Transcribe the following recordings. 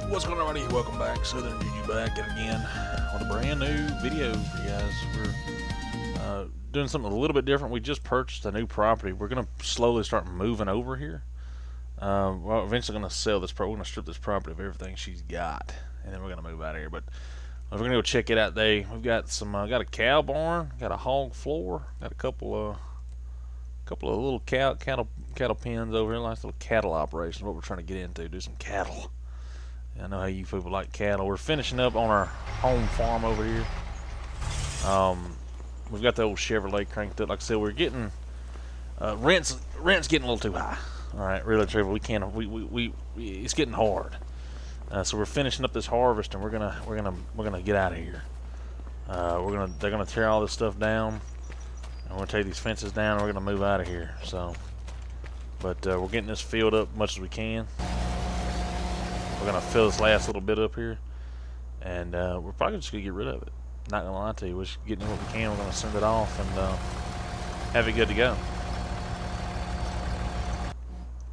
What's going on, everybody? Welcome back. Southern Juju back again with a brand new video for you guys. We're doing something a little bit different. We just purchased a new property. We're going to slowly start moving over here. We're eventually going to sell this property. We're going to strip this property of everything she's got, and then we're going to move out of here. But we're going to go check it out today. We've got some, got a cow barn, got a hog floor, got a couple of little cattle pens over here. Nice little cattle operations. What we're trying to get into, do some cattle. I know how you people like cattle. We're finishing up on our home farm over here. We've got the old Chevrolet cranked up. Like I said, we're getting rent's getting a little too high. All right, really, Trevor, we can't. It's getting hard. So we're finishing up this harvest, and we're gonna get out of here. They're gonna tear all this stuff down, and we're gonna take these fences down, and we're gonna move out of here. So, but we're getting this filled up as much as we can. We're gonna fill this last little bit up here, and we're probably just gonna get rid of it. Not gonna lie to you, we're just getting what we can. We're gonna send it off and have it good to go.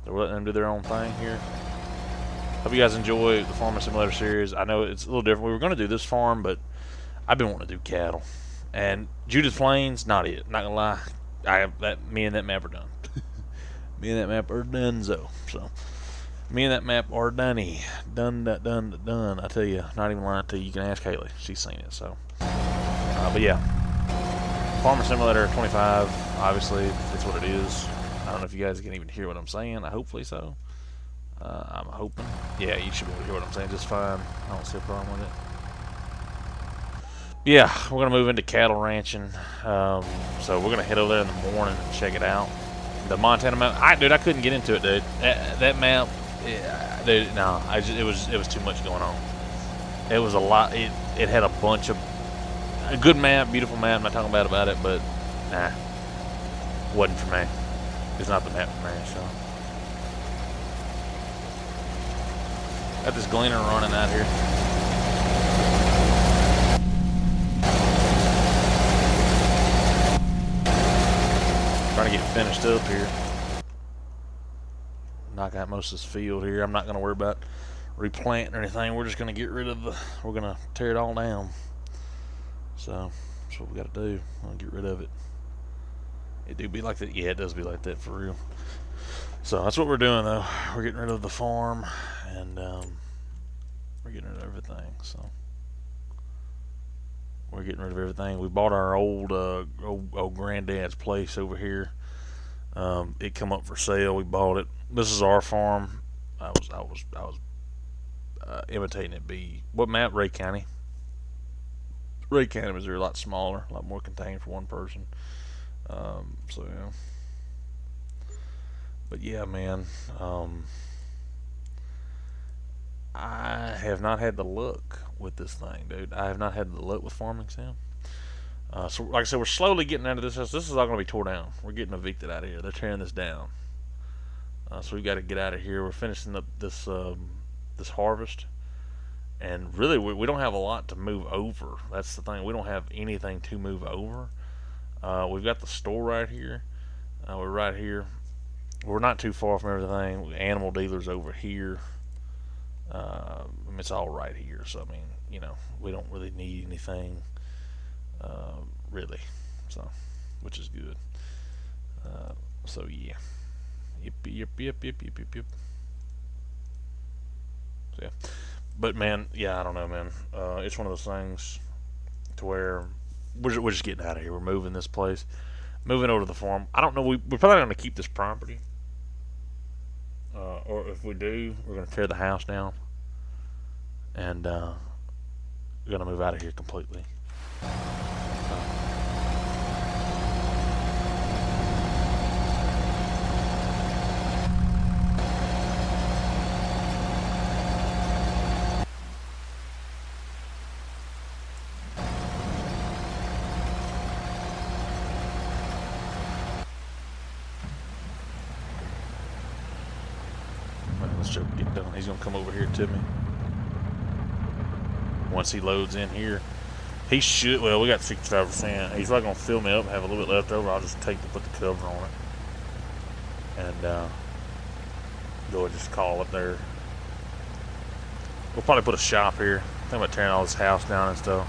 So we're letting them do their own thing here. Hope you guys enjoy the Farming Simulator series. I know it's a little different. We were gonna do this farm, but I've been wanting to do cattle. And Judith Plains, not it. Not gonna lie, me and that map are done. Me and that map are donezo. So. Me and that map are done. I tell you, not even lying to you. You can ask Haley; she's seen it. So, but yeah, Farming Simulator 25. Obviously, that's what it is. I don't know if you guys can even hear what I'm saying. Hopefully so. I'm hoping. Yeah, you should be able to hear what I'm saying just fine. I don't see a problem with it. Yeah, we're gonna move into cattle ranching. So we're gonna head over there in the morning and check it out. The Montana map. Dude, I couldn't get into it, dude. That map. Yeah, dude, no, it was too much going on. It was a lot. It had a bunch of a good map, beautiful map. I'm not talking bad about it, but nah, wasn't for me. It's not the map for me. So got this gleaner running out here. Trying to get finished up here. Knock out most of this field here. I'm not going to worry about replanting or anything. We're just going to get rid of we're going to tear it all down. So that's what we got to do. I'll get rid of it. It do be like that. Yeah, it does be like that for real. So that's what we're doing though. We're getting rid of the farm, and we're getting rid of everything. So we're getting rid of everything. We bought our old granddad's place over here. It come up for sale. We bought it. This is our farm. I was imitating it. What map? Ray County. Ray County, Missouri, a lot smaller, a lot more contained for one person. So yeah. But yeah, man. I have not had the luck with this thing, dude. I have not had the luck with farming sim. So like I said, we're slowly getting out of this house. This is all going to be tore down. We're getting evicted out of here. They're tearing this down. So we've got to get out of here. We're finishing up this this harvest, and really we don't have a lot to move over. That's the thing. We don't have anything to move over. We've got the store right here. We're right here. We're not too far from everything. Animal dealers over here. It's all right here. So I mean, you know, we don't really need anything. Really, so which is good. So yeah, yep. So yeah, but man, yeah, I don't know, man. It's one of those things to where we're just getting out of here. We're moving this place, moving over to the farm. I don't know. We're probably going to keep this property, or if we do, we're going to tear the house down, and we're going to move out of here completely. Let's try to get done. He's gonna come over here to me. Once he loads in here, he should. Well, we got 65%. He's probably gonna fill me up, have a little bit left over. I'll just put the cover on it, and go and just call up there We'll probably put a shop here. Think about tearing all this house down and stuff.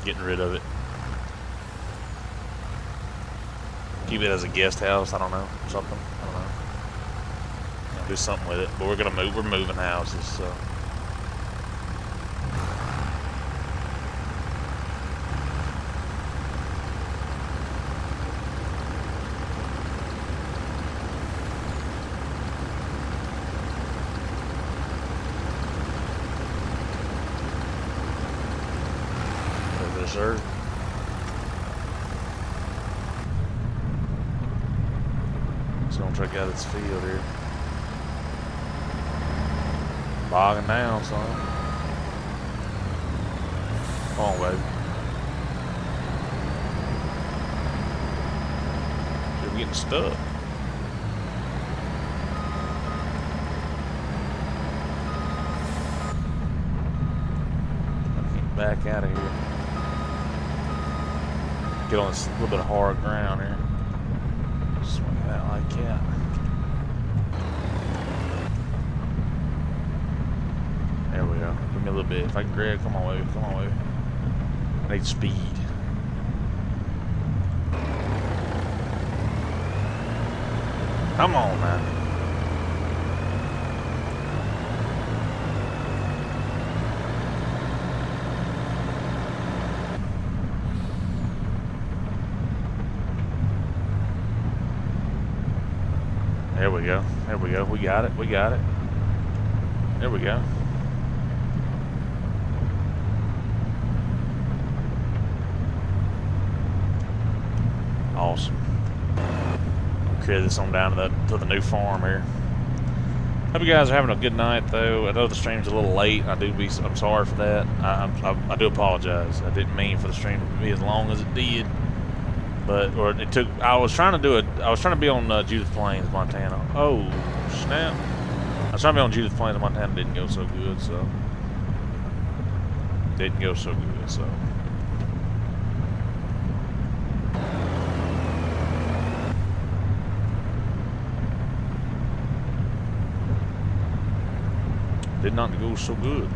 Getting rid of it. Keep it as a guest house, I don't know. Something. I don't know. Do something with it. But we're gonna move, we're moving houses, so. Sir. Just gonna check out this field here. Bogging down, son. Come on, baby. We're getting stuck. Get back out of here. Get on this little bit of hard ground here. Swing it out like that. There we go. Give me a little bit. If I can grab, come on, baby. Come on, baby. I need speed. Come on, man. There we go. There we go. We got it. We got it. There we go. Awesome. I'll carry this on down to the new farm here. Hope you guys are having a good night, though. I know the stream's a little late. I'm sorry for that. I do apologize. I didn't mean for the stream to be as long as it did. But it took. I was trying to be on Judith Plains, Montana. Oh snap! I was trying to be on Judith Plains, Montana. Didn't go so good. So didn't go so good. So did not go so good.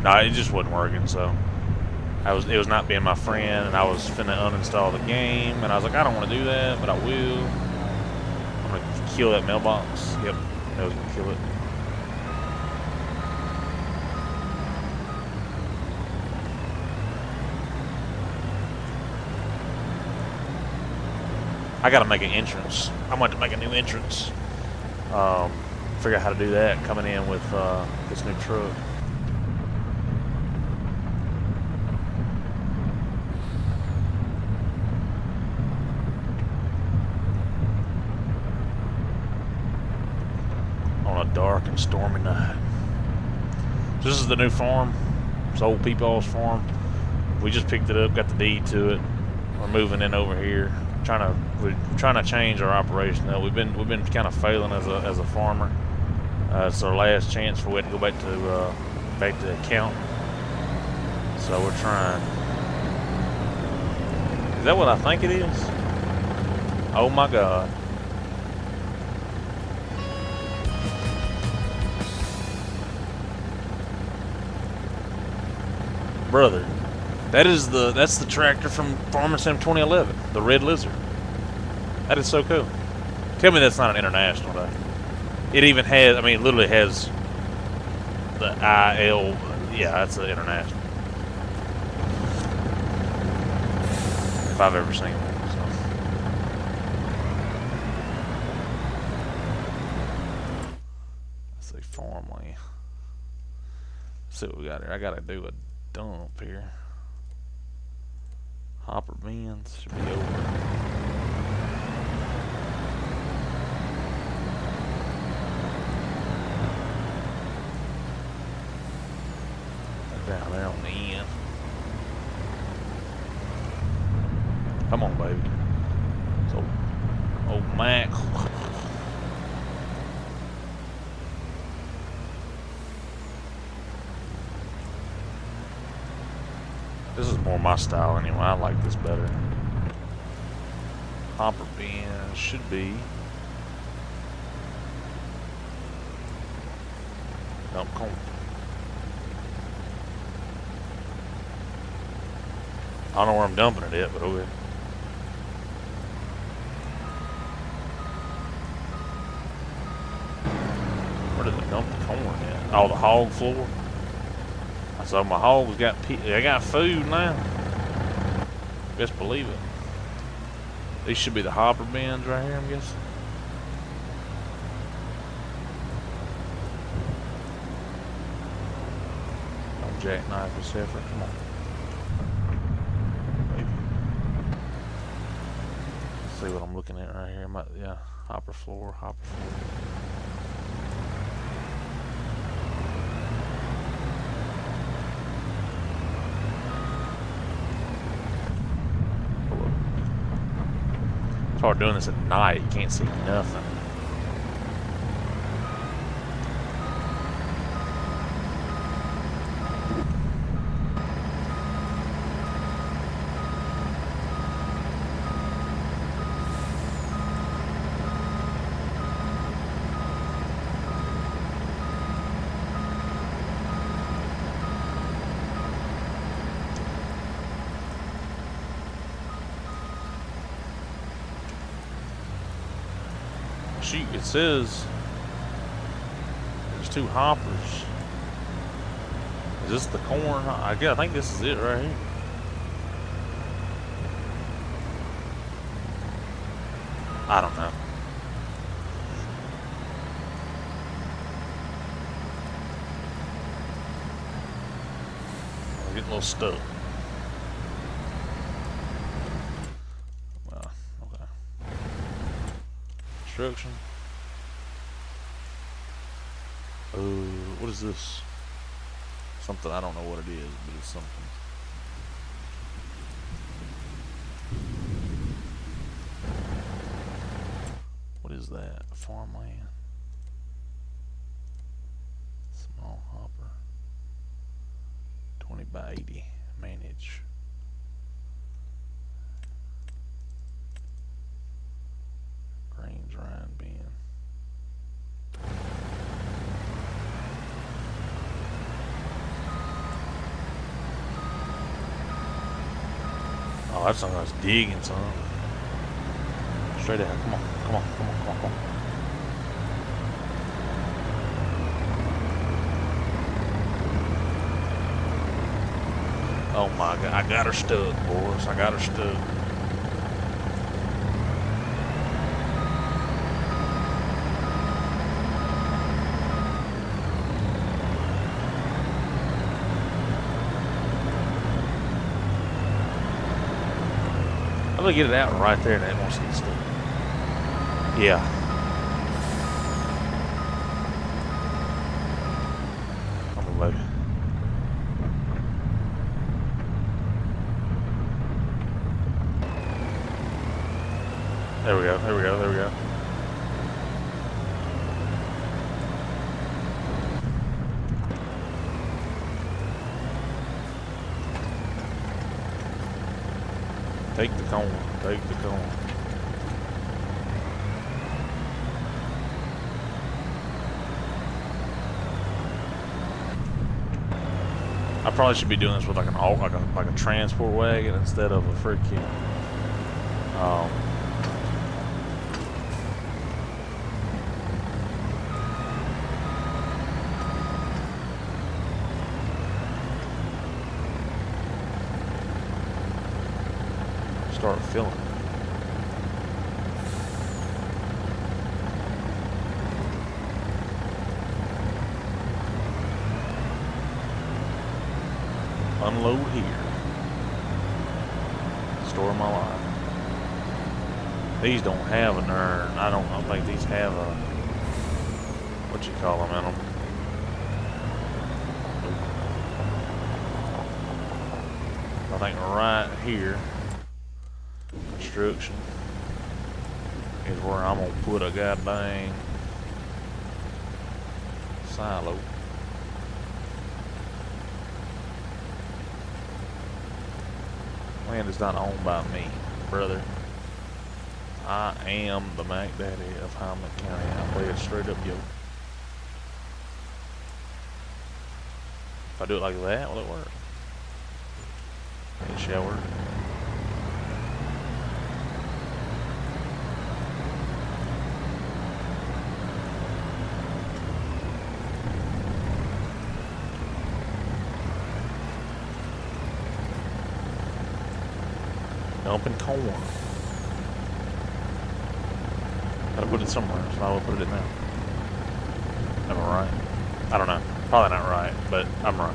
No, it just wasn't working, so it was not being my friend, and I was finna uninstall the game, and I was like, I don't want to do that, but I will. I'm gonna kill that mailbox. Yep, that was gonna kill it. I gotta make an entrance. I'm going to make a new entrance. Figure out how to do that coming in with this new truck. Dark and stormy night. So this is the new farm. It's old Peepaw's farm. We just picked it up, got the deed to it. We're moving in over here. We're trying to change our operation though. We've been kind of failing as a farmer. It's our last chance for we to go back to accounting. So we're trying. Is that what I think it is? Oh my God. Brother, that's the tractor from Farming Sim 2011, the Red Lizard. That is so cool. Tell me that's not an international though. It even has, I mean, it literally has the IL. Yeah, that's an international. If I've ever seen one. So. Let's see, farmland. Let's see what we got here. I gotta do a dump here. Hopper bins should be over. This is more my style anyway. I like this better. Hopper bin should be. Dump corn. I don't know where I'm dumping it at, but okay. Where did I dump the corn at? Oh, the hog floor. So my hogs got, I got food now. Best believe it. These should be the hopper bins right here, I'm guessing. Don't jackknife this heifer, come on. Maybe. Let's see what I'm looking at right here. Yeah, hopper floor, hopper floor. It's hard doing this at night, you can't see nothing. Shoot, it says there's 2 hoppers. Is this the corn? I think this is it right here. I don't know. I'm getting a little stuck. Well, okay. Construction. Oh, what is this? Something, I don't know what it is, but it's something. What is that? Farmland. Small hopper. 20 by 80. Manage. Grains rind bin. Oh, that's something I was digging, son. Straight ahead. Come on, come on, come on, come on, come on. Oh my God, I got her stuck, boys. I got her stuck. I'm gonna get it out right there and it won't see it stuck. Yeah. I'm gonna load. There we go, there we go, there we go. Take the corn, take the corn. I probably should be doing this with like a transport wagon instead of a freaking start filling. Unload here. Store my life. These don't have an urn. I don't think these have a, what you call them in them. I think right here, construction, is where I'm gonna put a goddamn silo. Land is not owned by me, brother. I am the Mac Daddy of Hamlet County. I play it straight up, yo. If I do it like that, will it work? It shall work. Dumping corn. Gotta put it somewhere, so I will put it now. Am I right? I don't know. Probably not right, but I'm right.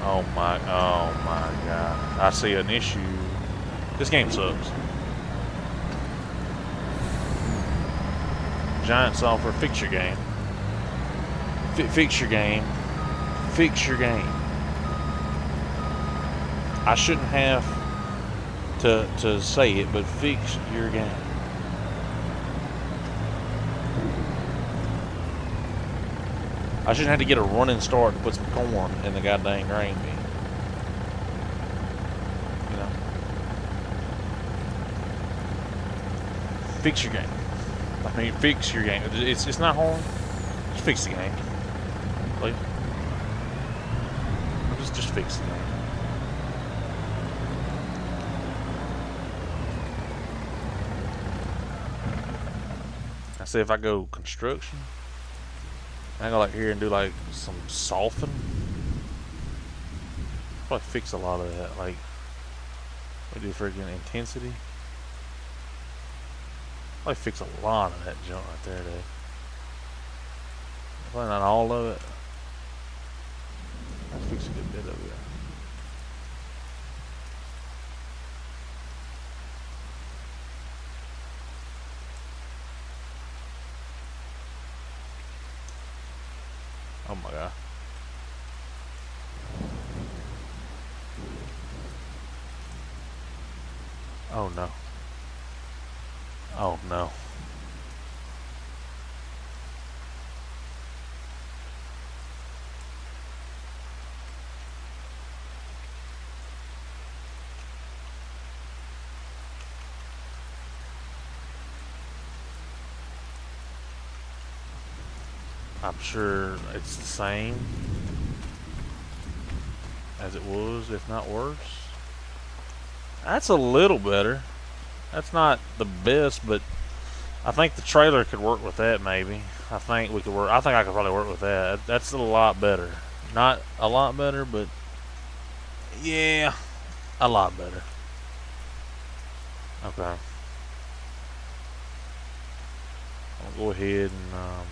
Oh my god. I see an issue. This game sucks. Giant software, fix your game. Fix your game. Fix your game. I shouldn't have to say it, but fix your game. I shouldn't have to get a running start to put some corn in the goddamn grain bin. You know? Fix your game. I mean, fix your game. It's not hard. Just fix the game. Please. Just fix the game. I say if I go construction, I go like here and do like some soften. Probably fix a lot of that. Like we do freaking intensity. Probably fix a lot of that junk right there, dude. Probably not all of it. I'll fix a good bit of it. Oh my god. Oh no. Oh no. I'm sure it's the same as it was, if not worse. That's a little better. That's not the best, but I think the trailer could work with that maybe. I think we could work. I think I could probably work with that. That's a lot better. Not a lot better, but yeah, a lot better. Okay. I'll go ahead and I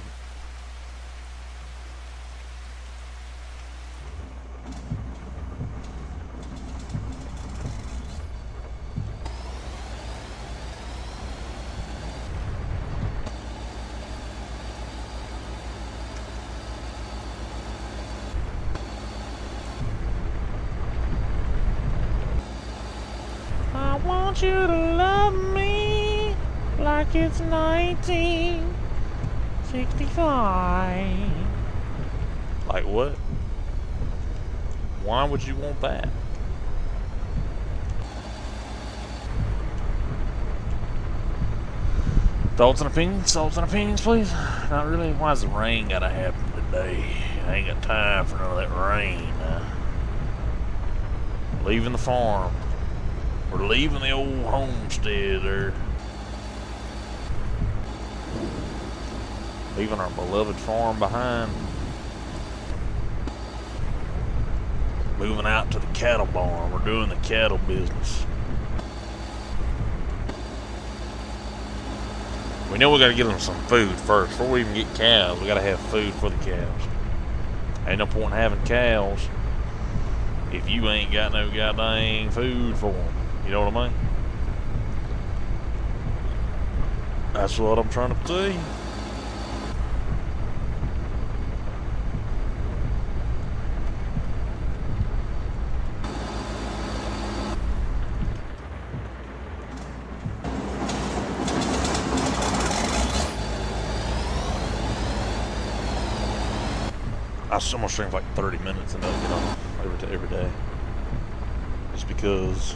want you to love me like it's 1965. Like what? Why would you want that? Thoughts and opinions? Thoughts and opinions, please? Not really. Why's the rain gotta happen today? I ain't got time for none of that rain. Leaving the farm. We're leaving the old homestead there. Leaving our beloved farm behind. Moving out to the cattle barn. We're doing the cattle business. We know we gotta get them some food first. Before we even get cows, we gotta have food for the cows. Ain't no point in having cows if you ain't got no goddamn food for them. You know what I mean? That's what I'm trying to say. I'm gonna stream for like 30 minutes and then I'll get on every day. Just because.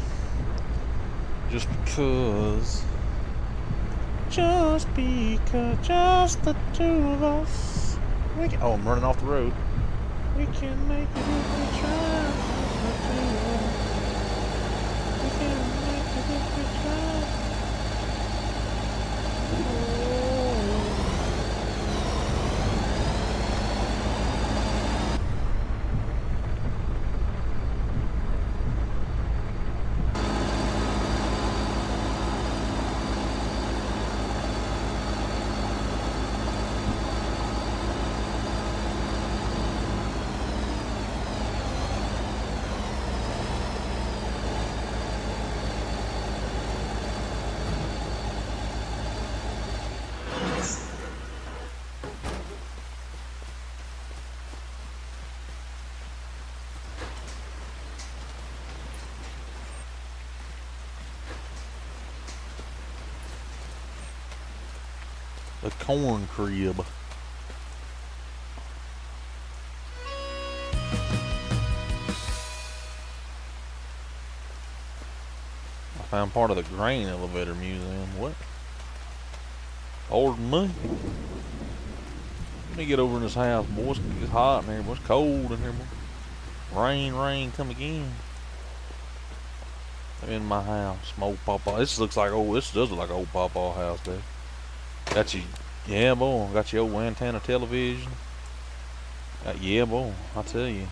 Just the two of us. Oh, I'm running off the road. We can make it if we try. Just the two of us. We can make it if we try. The corn crib. I found part of the grain elevator museum. What? Pardon me. Let me get over in this house, boys. It's hot in here, boys. It's cold in here, boy. Rain, come again. I'm in my house. My old papa. This looks like this does look like an old papa house, dude. Got you, yeah, boy. Got your old antenna television. Yeah, boy. I tell you.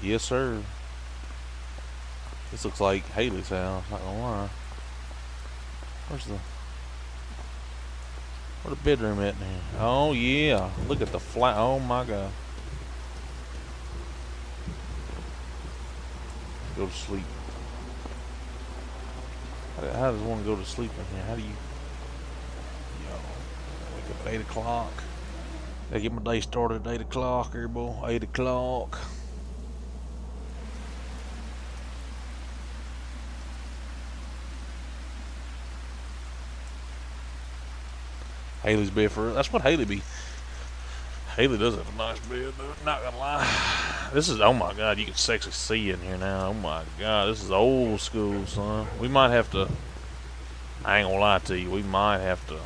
Yes, sir. This looks like Haley's house. Not gonna lie. Where's the bedroom at now? Oh yeah. Look at the flat. Oh my God. Go to sleep. How does one go to sleep in here? How do you? Wake up at 8 o'clock. Gotta get my day started at 8 o'clock here, boy. 8 o'clock. Haley's bed for that's what Haley be. Haley does have a nice bed, though. Not gonna lie. This is, oh my God, you can sexy see in here now. Oh my God, this is old school, son. We might have to. I ain't gonna lie to you. We might have to.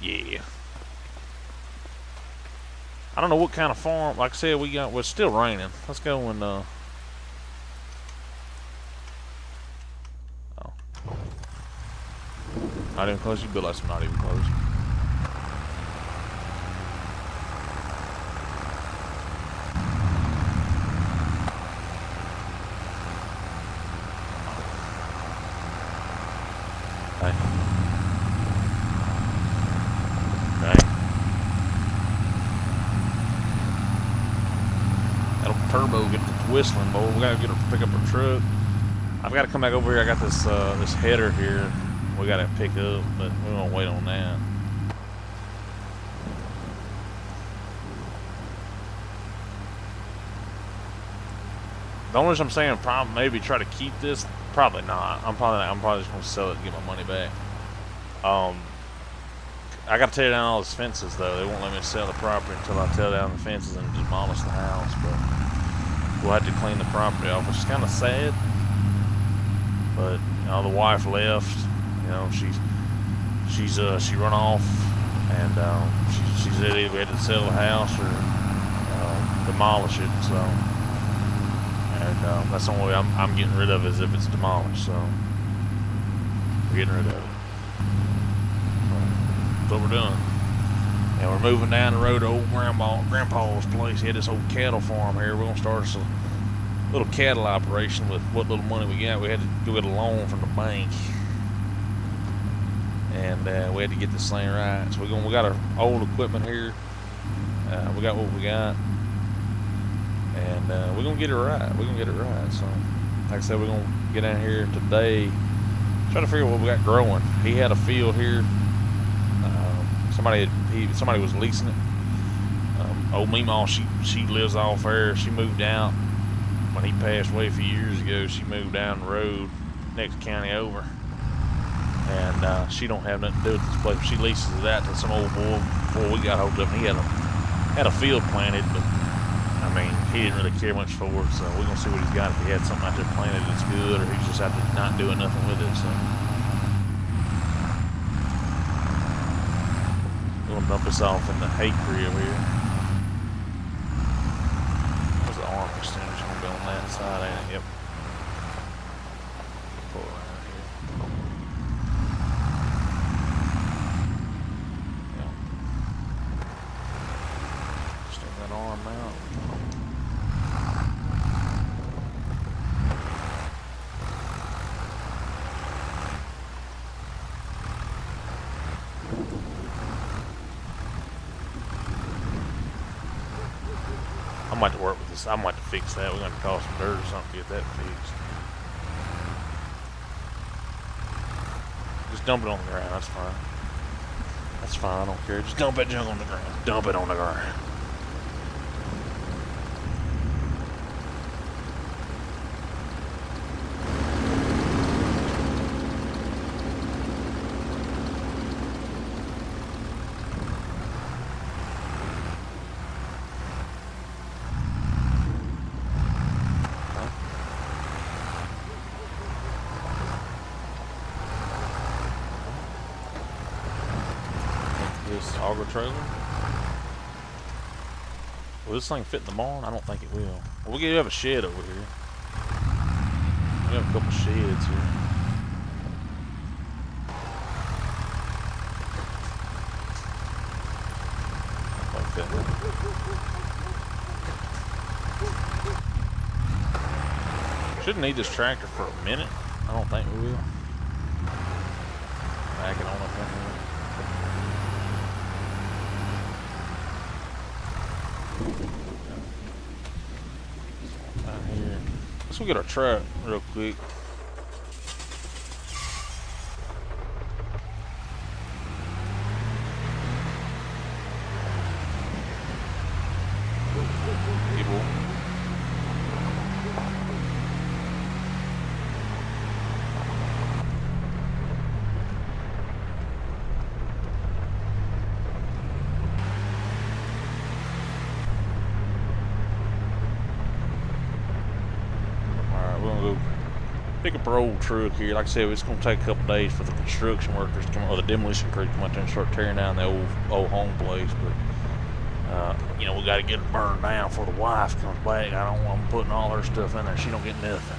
Yeah. I don't know what kind of farm. Like I said, we're still raining. Let's go and oh. Not even close. You build like some not even close. Turbo get the whistling, boy. We gotta get her to pick up her truck. I've got to come back over here. I got this this header here. We gotta pick up, but we won't wait on that. The only reason I'm saying probably maybe try to keep this, probably not. I'm probably just gonna sell it and get my money back. I gotta tear down all those fences though. They won't let me sell the property until I tear down the fences and demolish the house. But we'll have to clean the property off, which is kind of sad. But you know, the wife left. You know, she run off, and she said either we had to sell the house or demolish it. So, and that's the only way I'm getting rid of it is if it's demolished. So we're getting rid of it. That's what we're doing. And we're moving down the road to old Grandpa's place. He had this old cattle farm here. We're gonna start us a little cattle operation with what little money we got. We had to go get a loan from the bank, and we had to get this thing right. So we got our old equipment here. We got what we got, and we're gonna get it right. We're gonna get it right. So, like I said, we're gonna get in here today, try to figure out what we got growing. He had a field here. Somebody was leasing it. Old Meemaw, she lives off there. She moved out when he passed away a few years ago. She moved down the road next county over, and she don't have nothing to do with this place. She leases it out to some old boy. Before we got hold of him, he had a field planted, but I mean, he didn't really care much for it. So we're gonna see what he's got. If he had something out there planted that's good, or he's just out there not doing nothing with it. So we're gonna dump this off in the hay crib here. Where's the arm extension gonna be on that side? Ain't it? Yep. Pull around here. Yep. Extend that arm out. I might have to work with this. I might have to fix that. We're going to call some dirt or something to get that fixed. Just dump it on the ground. That's fine. That's fine. I don't care. Just dump that junk on the ground. Dump it on the ground. This auger trailer. Will this thing fit in the barn? I don't think it will. Well, we have a shed over here. We have a couple sheds here. Like that. Shouldn't need this tractor for a minute. I don't think we will. Back it on up in here. Here. Let's go get our truck real quick. People. Pick up our old truck here. Like I said, it's going to take a couple days for the construction workers to come, or the demolition crew to come out there and start tearing down the old home place. But you know, we got to get it burned down before the wife comes back. I don't want them putting all her stuff in there. She don't get nothing.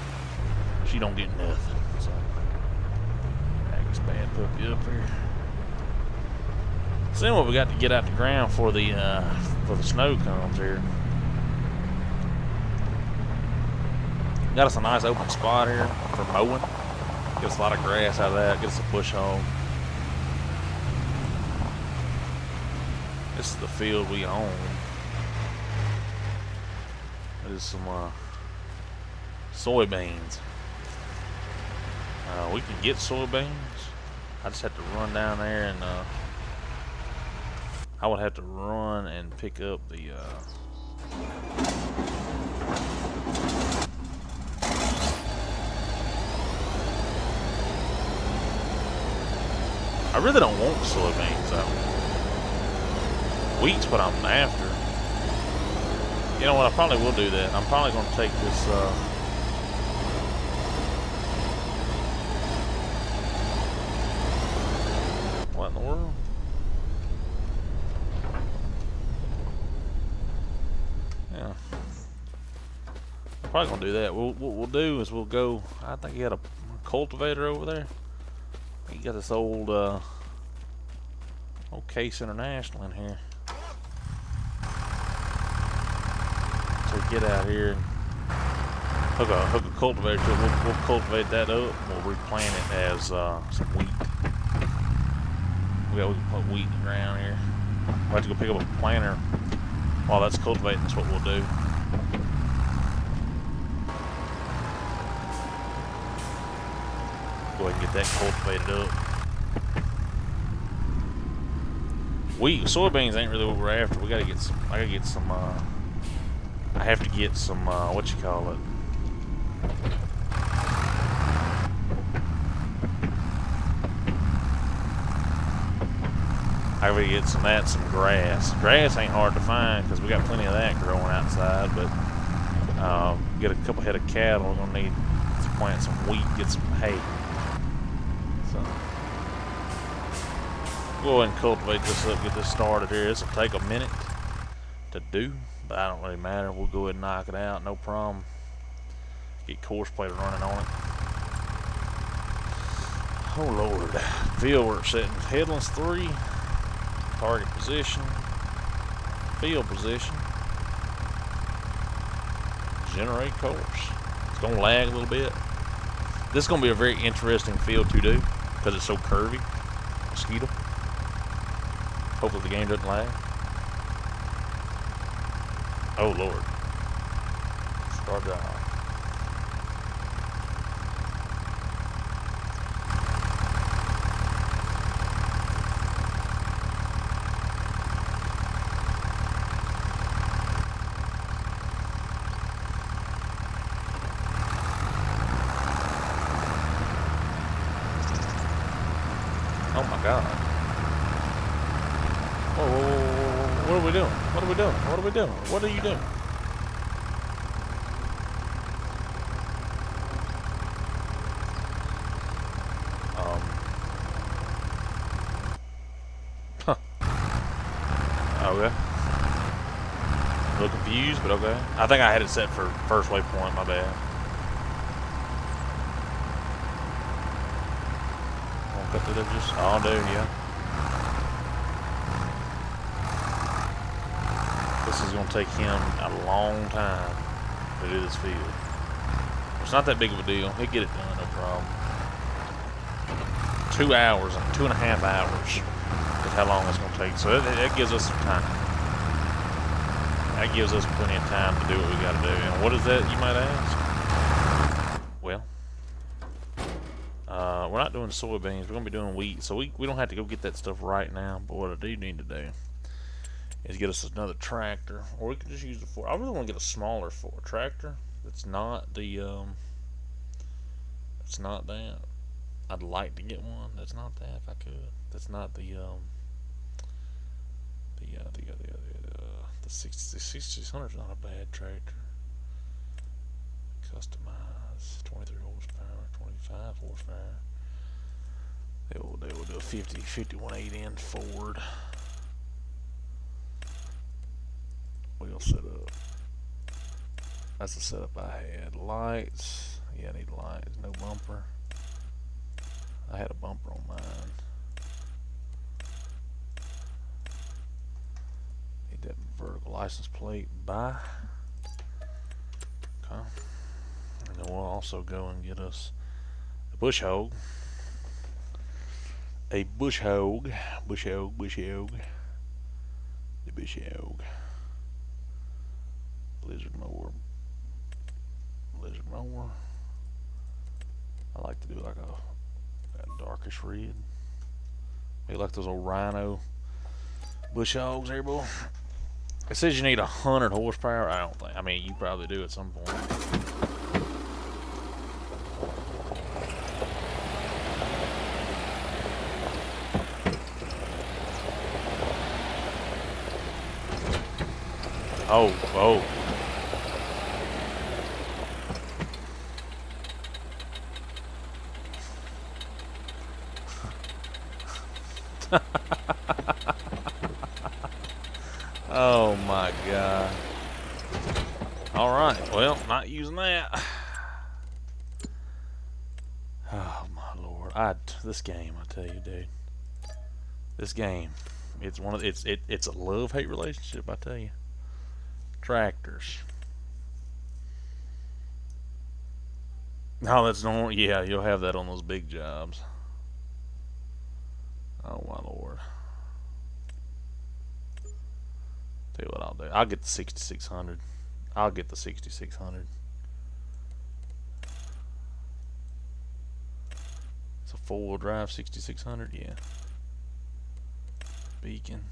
She don't get nothing. So, back this bad puppy up here. So then what we got to get out the ground for the snow comes here. Got us a nice open spot here for mowing. Get us a lot of grass out of that. Get us a bush hog. This is the field we own. There's some soybeans. We can get soybeans. I just have to run down there and I would have to run and pick up the I really don't want soybeans though. Wheat's what I'm after. You know what, I probably will do that. I'm probably going to take this what in the world? Yeah. I'm probably going to do that. What we'll do is we'll go, I think he had a cultivator over there. He got this old Case International in here. So get out here and hook a cultivator to it. We'll cultivate that up. We'll replant it as some wheat. We can put wheat in the ground here. We'll have to go pick up a planter while that's cultivating. That's what we'll do. Go ahead and get that cultivated up. Soybeans ain't really what we're after. We gotta get some. I gotta get some. I have to get some. What you call it? I gotta get some of that, some grass. Grass ain't hard to find because we got plenty of that growing outside, but get a couple head of cattle. We're gonna need to plant some wheat, get some hay. So go ahead and cultivate this up, get this started here. This will take a minute to do, but I don't really matter. We'll go ahead and knock it out, no problem. Get course plate running on it. Oh Lord. Field work setting. Headlands 3. Target position. Field position. Generate course. It's going to lag a little bit. This is going to be a very interesting field to do because it's so curvy. Mosquito. Hopefully the game doesn't lag. Oh Lord. Start job. Oh my God. Whoa, whoa, whoa, whoa, what are we doing? What are we doing? What are we doing? What are you doing? Huh. Okay. A little confused, but okay. I think I had it set for first waypoint, my bad. Cut through there just all day, yeah. This is going to take him a long time to do this field. It's not that big of a deal. He'll get it done, no problem. 2 hours and 2.5 hours is how long it's going to take. So that gives us some time. That gives us plenty of time to do what we got to do. And what is that, you might ask? Well, we're not doing soybeans. We're going to be doing wheat. So we don't have to go get that stuff right now. But what I do need to do is get us another tractor. Or we could just use the Ford. I really want to get a smaller Ford tractor. It's not the, it's not that. I'd like to get one. That's not that if I could. That's not the 6600 is not a bad tractor. Customize 23 horsepower, 25 horsepower. They will do a 51.8 inch Ford. Wheel setup. That's the setup I had. Lights. Yeah, I need lights. No bumper. I had a bumper on mine. Need that vertical license plate by. Okay. And then we'll also go and get us a bush hog. A bush hog. Bush hog. Bush hog. The bush hog. Blizzard mower. Blizzard mower. I like to do like a darkish red. Maybe like those old rhino bush hogs there, boy. It says you need 100 horsepower. I don't think. I mean, you probably do at some point. Oh, oh. Oh my God. Alright, well, not using that. Oh my Lord. This game, I tell you, dude. This game. It's one of it's a love-hate relationship, I tell you. Tractors. No, that's normal. Yeah, you'll have that on those big jobs. Oh my Lord. Tell you what I'll do. I'll get the 6600. I'll get the 6600. It's a four-wheel drive 6600. Yeah. Beacon.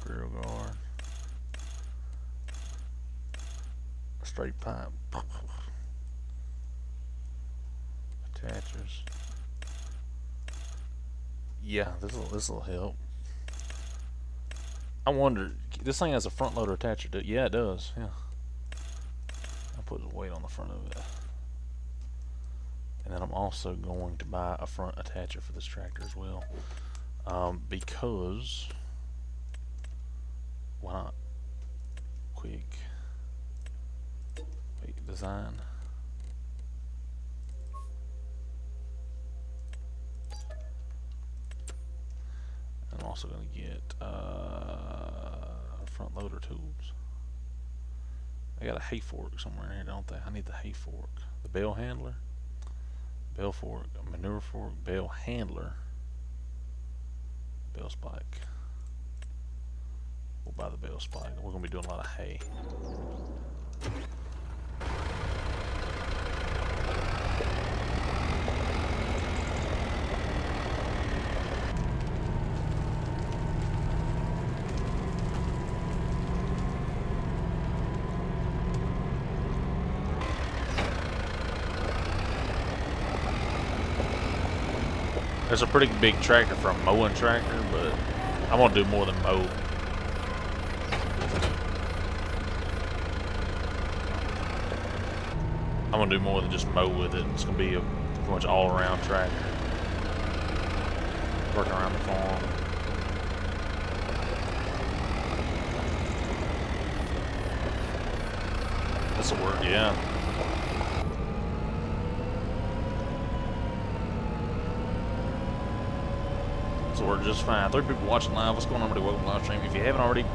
Grill guard. Straight pipe. attachers. Yeah, this will help. I wonder, this thing has a front loader attacher. Yeah, it does. Yeah. I'll put the weight on the front of it. And then I'm also going to buy a front attacher for this tractor as well. Because why not? Quick design. I'm also going to get front loader tools. I got a hay fork somewhere in here, don't they? I need the hay fork. The bale handler, bale fork, a manure fork, bale handler, bale spike. We'll buy the bale spike. We're going to be doing a lot of hay. It's a pretty big tractor for a mowing tractor, but I'm going to do more than mow. I'm going to do more than just mow with it. It's going to be a pretty much all-around tractor. Working around the farm. This'll work, yeah. So we're just fine. 3 people watching live. What's going on, everybody? Welcome to live stream. If you haven't already,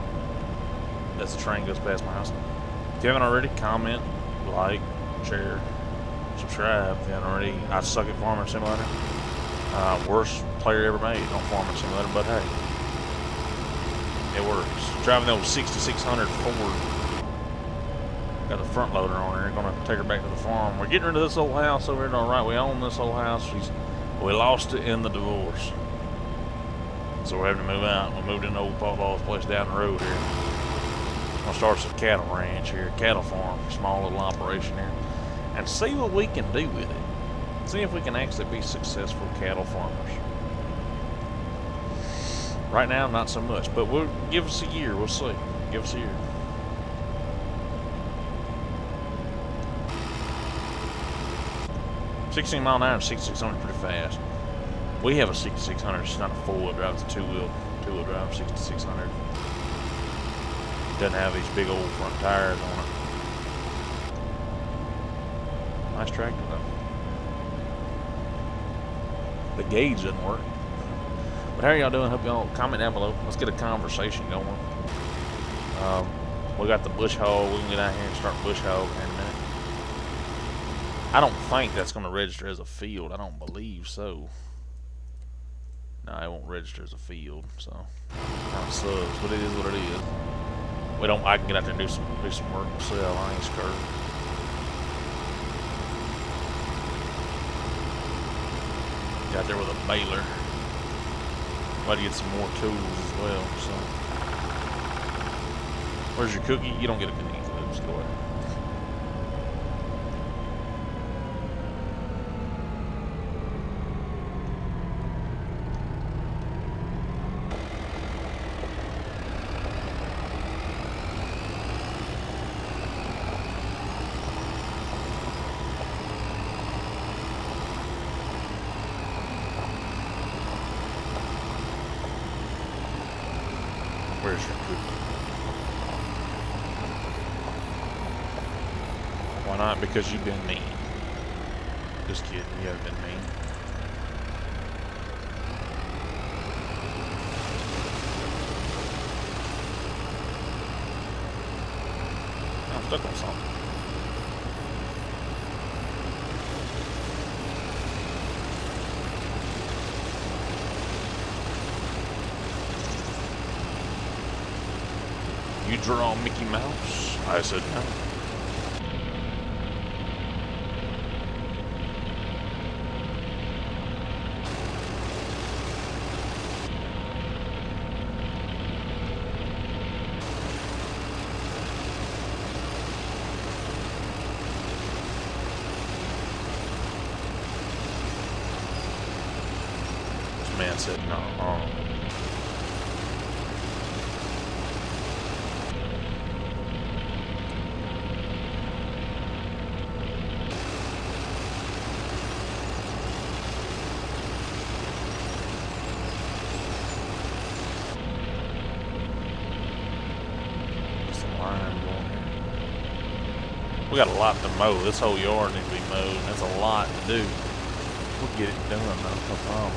as the train goes past my house. If you haven't already, comment, like, share, subscribe. If you haven't already, I suck at Farming Simulator. Worst player ever made on Farming Simulator, but hey, it works. Driving the old 6600 Ford. Got the front loader on her. Gonna take her back to the farm. We're getting rid of this old house over here. All right, we own this old house. We lost it in the divorce. So we're having to move out. We moved into old Paul's place down the road here. I'm gonna start some cattle ranch here, cattle farm, small little operation here, and see what we can do with it. See if we can actually be successful cattle farmers. Right now, not so much, but we'll give us a year. We'll see. Give us a year. $16 miles an hour and 6600 pretty fast. We have a 6600. It's not a 4-wheel drive. It's a two-wheel drive 6600. Doesn't have these big old front tires on it. Nice tractor though. The gauge doesn't work. But how are y'all doing? Hope y'all comment down below. Let's get a conversation going. We got the bush hog. We can get out here and start bush hog in a minute. I don't think that's going to register as a field. I don't believe so. No, it won't register as a field, so kind of sucks, but it is what it is. We don't. I can get out there and do some work myself. I ain't scared. Got there with a baler. About to get some more tools as well. So, where's your cookie? You don't get a cookie. Just go away. Where's your cookie? Why not? Because you've been mean. Just kidding, you haven't been mean. I'm stuck on something. You draw Mickey Mouse? I said no. man sitting on. We got a lot to mow. This whole yard needs to be mowed. That's a lot to do. We'll get it done, though. No problem.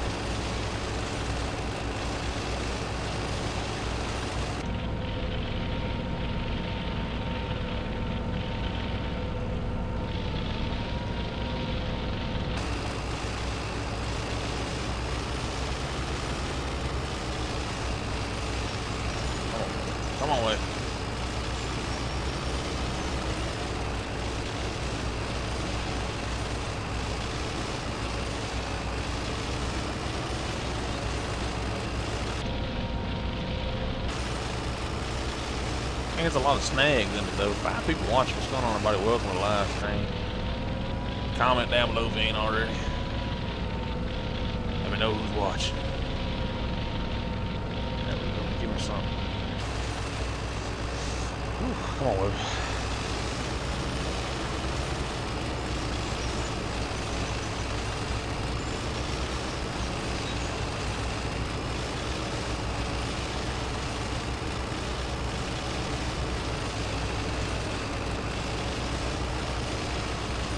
Come on, Wade. There's a lot of snags in it though. 5 people watching. What's going on, everybody? Welcome to the live stream. Comment down below if you ain't already. Let me know who's watching. There we go. Give me something. Whew, come on, Webb.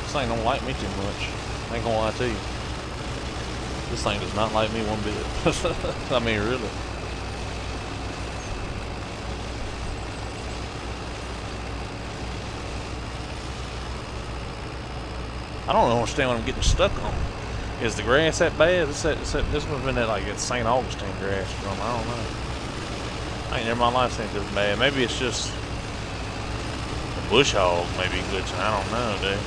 This thing don't like me too much. I ain't gonna lie to you. This thing does not like me one bit. I mean, really. I don't understand what I'm getting stuck on. Is the grass that bad? This must have been that like it's St. Augustine grass or something. I don't know. I ain't never in my life seen this bad. Maybe it's just the bush hog maybe glitching. I don't know, dude.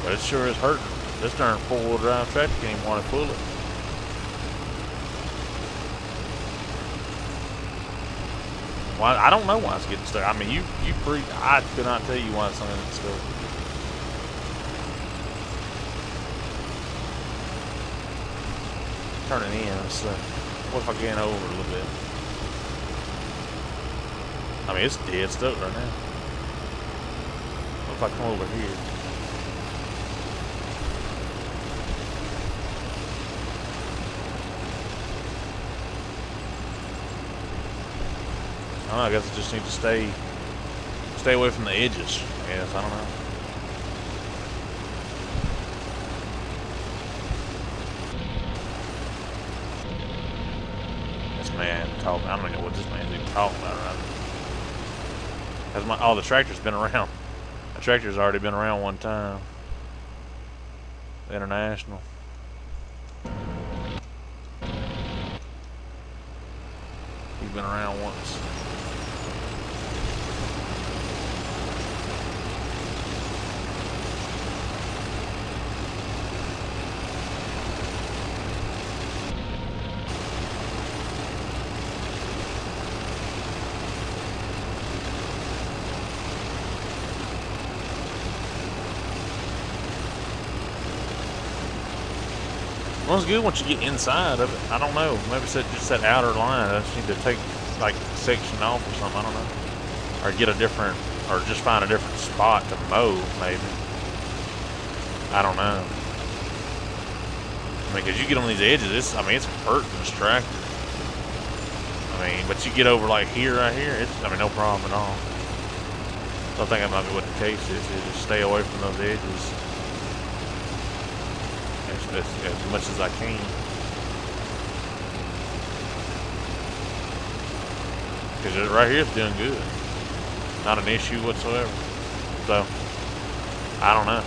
But it sure is hurting. This darn 4-wheel drive tractor can't even want to pull it. Well, I don't know why it's getting stuck. I mean, I could not tell you why it's getting stuck. Turn it in. So what if I get over a little bit? I mean, it's dead stuck right now. What if I come over here? I don't know, I guess I just need to stay away from the edges. I guess, I don't know. This man talking, I don't even know what this man's even talking about right now. The tractor's been around. The tractor's already been around one time. The International. He's been around once. Runs good once you get inside of it. I don't know. Maybe it's just that outer line. I just need to take like section off or something. I don't know. Or get a different, or just find a different spot to mow, maybe. I don't know. I mean, because you get on these edges, it's hurting this tractor. I mean, but you get over like here, right here, no problem at all. So I think that might be what the case is just stay away from those edges. As much as I can. Because right here is doing good. Not an issue whatsoever. So, I don't know.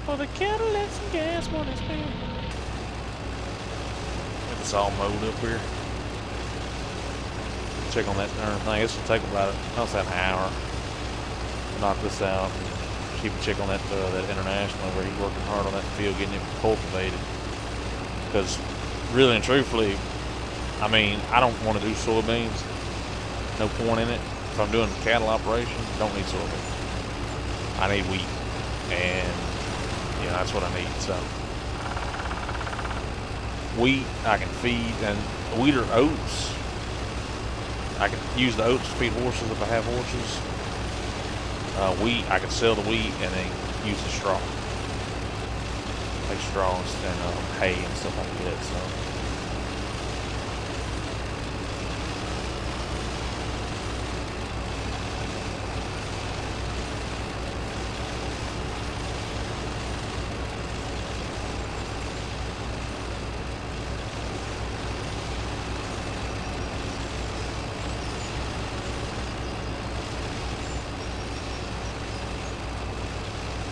For the Cadillacs and gas money spent. Get this all mowed up here. check on that darn thing. This will take about an hour to knock this out. And keep a check on that international where he's working hard on that field, getting it cultivated. Because really and truthfully, I mean, I don't want to do soybeans. No point in it. If I'm doing cattle operation, don't need soybeans. I need wheat, and you know that's what I need. So wheat I can feed, and wheat or oats. I can use the oats to feed horses if I have horses. Wheat, I can sell the wheat and then use the straw, like straws and hay and stuff like that. So.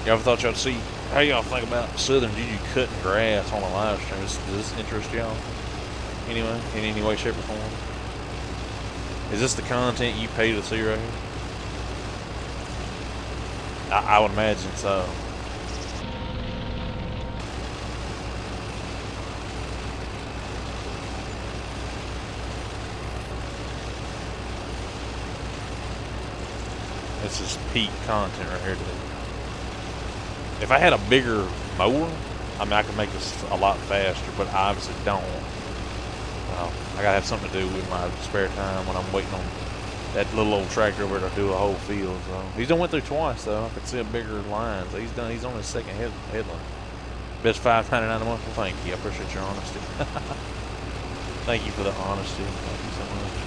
Y'all ever thought y'all see, how y'all think about Southern Juju cutting grass on a live stream? Does this interest y'all? Anyway, in any way, shape, or form? Is this the content you pay to see right here? I would imagine so. This is peak content right here today. If I had a bigger mower, I mean, I could make this a lot faster, but I obviously don't. I gotta have something to do with my spare time when I'm waiting on that little old tractor over to do a whole field. So he's done went through twice, though. I could see a bigger line. So he's on his second headline. Best $5.99 a month. Well, thank you. I appreciate your honesty. Thank you for the honesty. Thank you so much.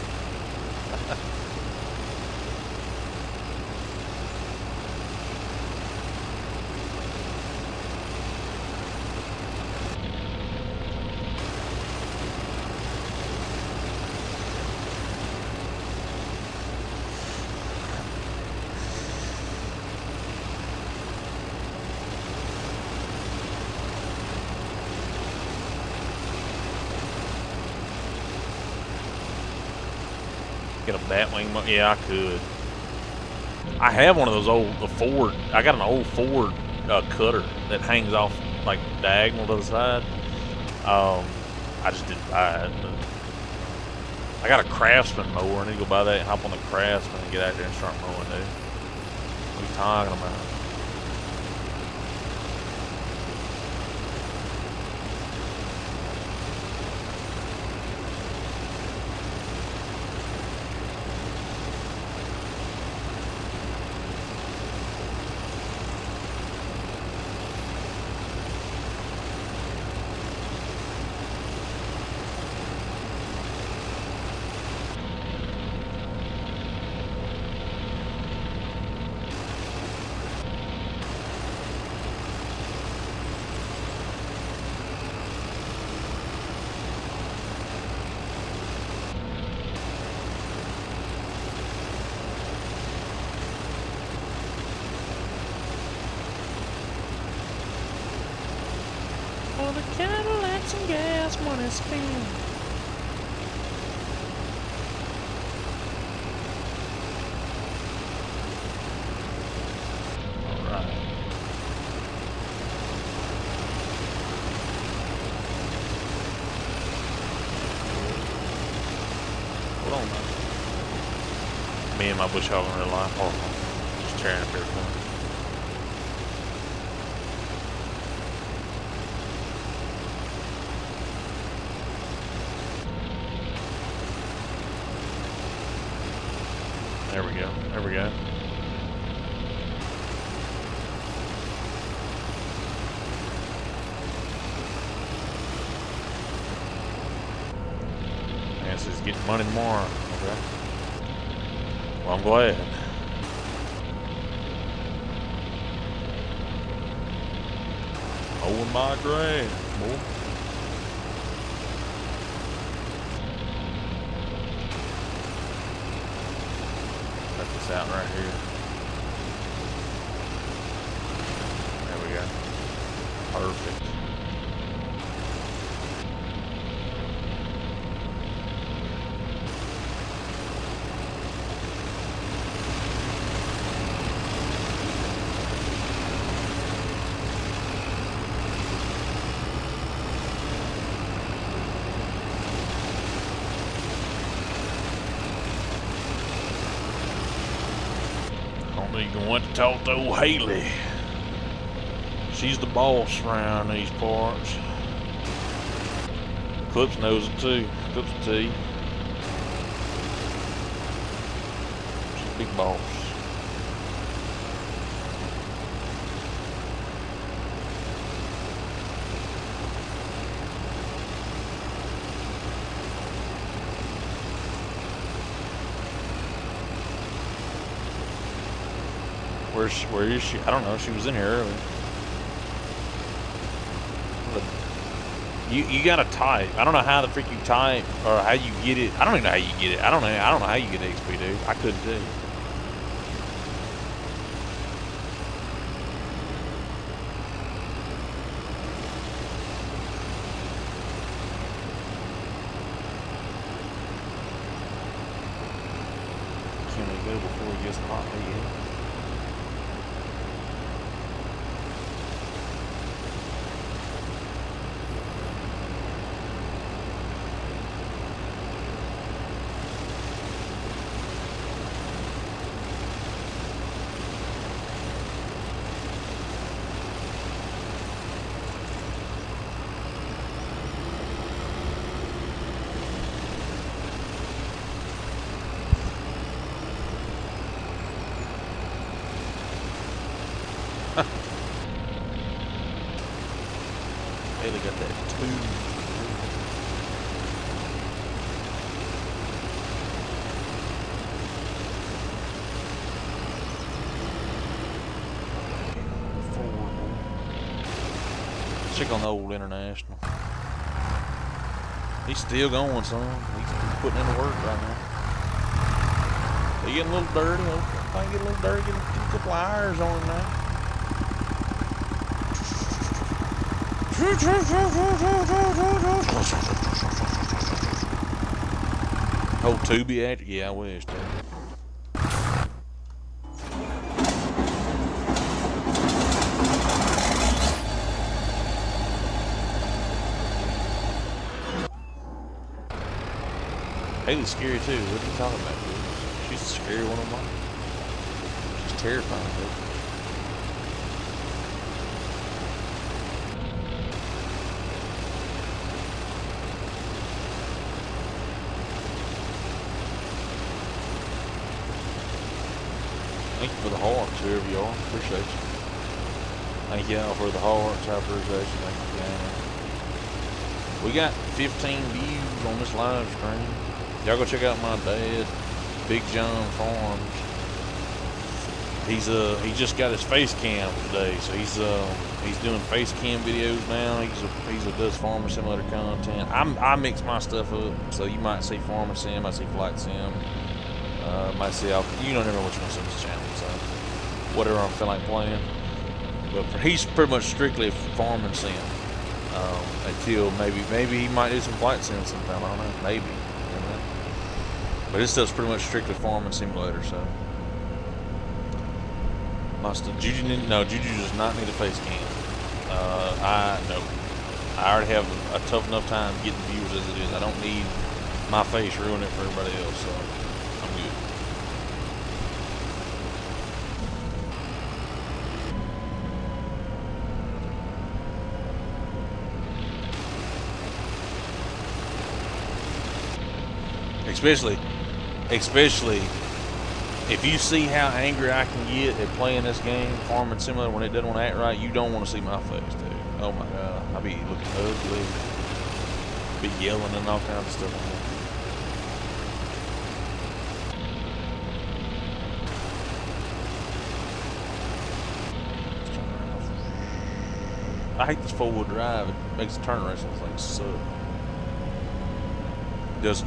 Get a Batwing mower? Yeah, I could. I have one of those old Ford. I got an old Ford cutter that hangs off like diagonal to the side. I just didn't buy it. But I got a Craftsman mower. I need to go buy that and hop on the Craftsman and get out there and start mowing, dude. What are you talking about? For the Cadillacs and gas money spent. Alright. Hold on now. Me and my bush hog in real life. Hold on. Just tearing up everything. There we go. There we go. I guess he's getting money tomorrow. Okay. Well, I'm glad. Mowing my grass, boy. Out right here. There we go. Perfect. You're going to have to talk to old Haley. She's the boss around these parts. Clips knows it too. Clips will tell you. She's a big boss. Where is she? I don't know. She was in here earlier. You gotta type. I don't know how the freak you type or how you get it. I don't even know how you get it. I don't know how you get XP, dude. I couldn't tell you. Can we go before he gets hot again? Haley got that too. Check on the old International. He's still going, son. He's putting in the work right now. They getting a little dirty. If I get a little dirty, get a couple irons on him now. Whole tubey at you? Yeah, I wish, dude. Haley's scary too. What are you talking about, dude? She's a scary one of mine. She's terrifying, dude. Thank you for the hearts, whoever you are. Appreciate you. Thank y'all for the hearts. I appreciate you. Thank you, gang. We got 15 views on this live stream. Y'all go check out my dad, Big John Farms. He just got his face cam today, so he's doing face cam videos now. He does farmer simulator content. I mix my stuff up, so you might see farmer sim, I see flight sim. Might see you don't know what you're gonna see on this channel, so whatever I'm feeling like playing. But he's pretty much strictly farming sim. Until maybe he might do some flight sim sometime. I don't know, maybe. You know? But his stuff's pretty much strictly farming simulator. So Juju does not need a face cam. I already have a tough enough time getting viewers as it is. I don't need my face ruining it for everybody else. So I'm good. Especially if you see how angry I can get at playing this game, Farming Simulator, when it doesn't want to act right, you don't want to see my face, dude. Oh my god, I be looking ugly, be yelling and all kinds of stuff. I hate this four-wheel drive. It makes the turn radius like suck.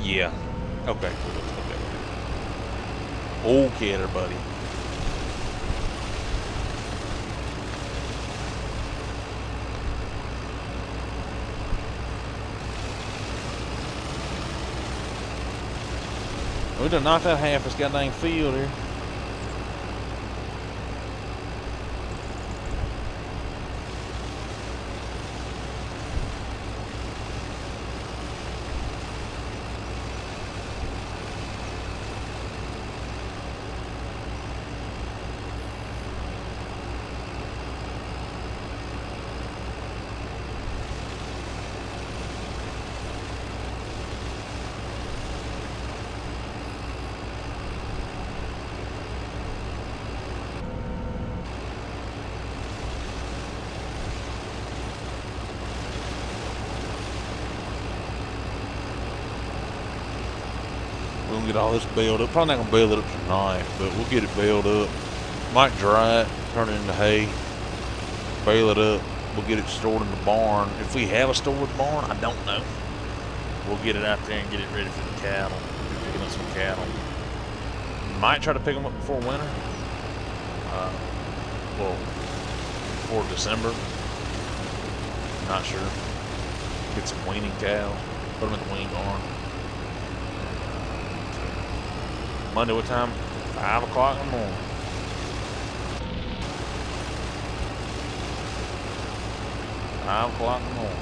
Yeah. Okay, cool. Okay there, buddy. We done knocked out half this goddamn field here. We're gonna get all this baled up. Probably not gonna bale it up tonight, but we'll get it baled up. Might dry it, turn it into hay, bale it up. We'll get it stored in the barn. If we have a storage barn, I don't know. We'll get it out there and get it ready for the cattle. We'll be picking up some cattle. Might try to pick them up before winter. Well, before December. Not sure. Get some weaning cows. Put them in the wean barn. Monday, what time? 5 o'clock in the morning. Five o'clock in the morning.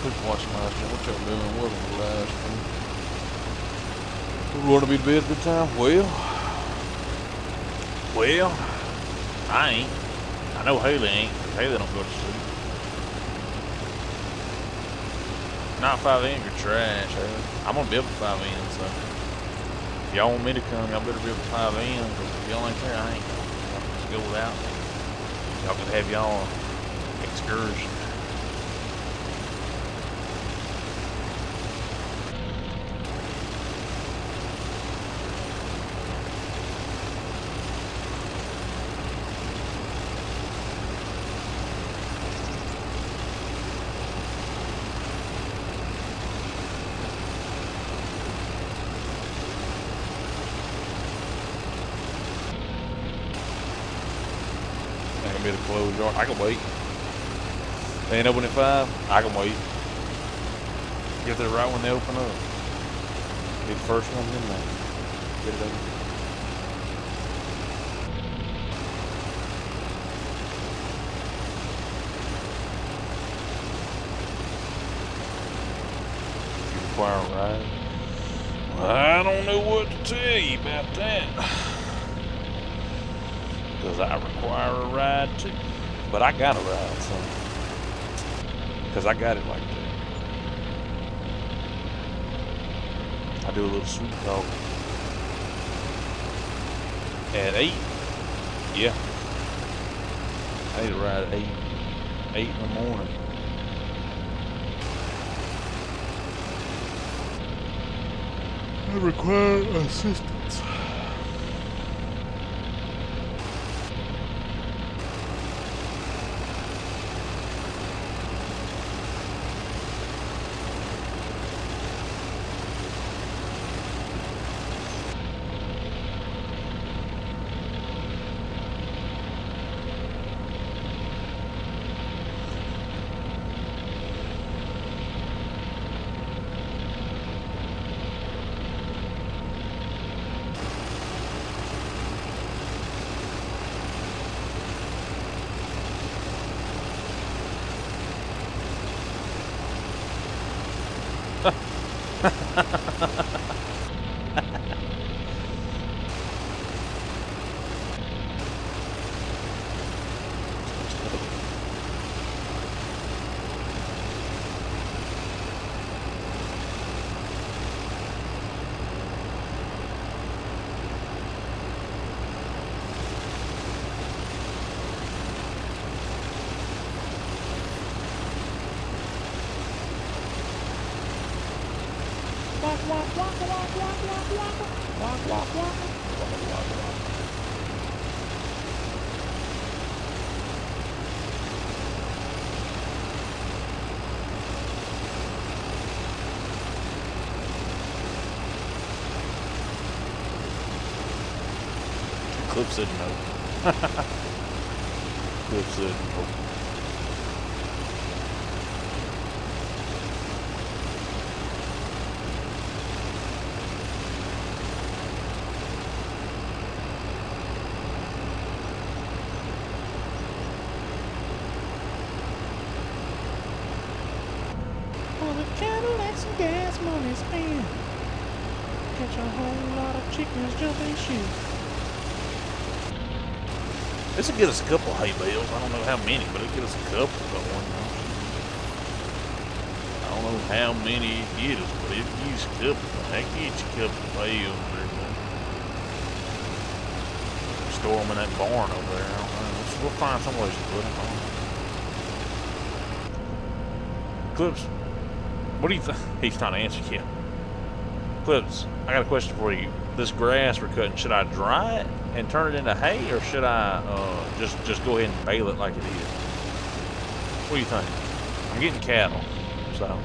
People watching live stream. What y'all doing? What on the live stream? We want to be to bed at the time? Well, I ain't. I know Haley ain't. Haley don't go to sleep. Not 5 a.m. You're trash, Haley. I'm gonna be up at 5 a.m. So if y'all want me to come, y'all better be up at 5 a.m. Because if y'all ain't there, I ain't. Y'all can just go without me. Y'all can have y'all excursion. Be the closed yard. I can wait. They ain't open at 5. I can wait. Get there right when they open up. Be the first one in there. Get it over. If you require a ride, well, I don't know what to tell you about that. Because I require a ride too. But I got a ride, so. Because I got it like that. I do a little sweet talk. At 8? Yeah. I need a ride at 8. 8 in the morning. I require assistance. Clip said no. Clip said no. Well, the Cadillacs and gas spin. Catch a whole lot of chickens jumping shit. This will get us a couple hay bales. I don't know how many, but it'll get us a couple going. I don't know how many it get us, but it'll use a couple. That gets you a couple of bales there, man. Store them in that barn over there. I don't know. We'll find some ways to put them on. Clips, what do you think? He's not answering yet. Clips, I got a question for you. This grass we're cutting, should I dry it and turn it into hay, or should I just go ahead and bale it like it is? What do you think? I'm getting cattle, so I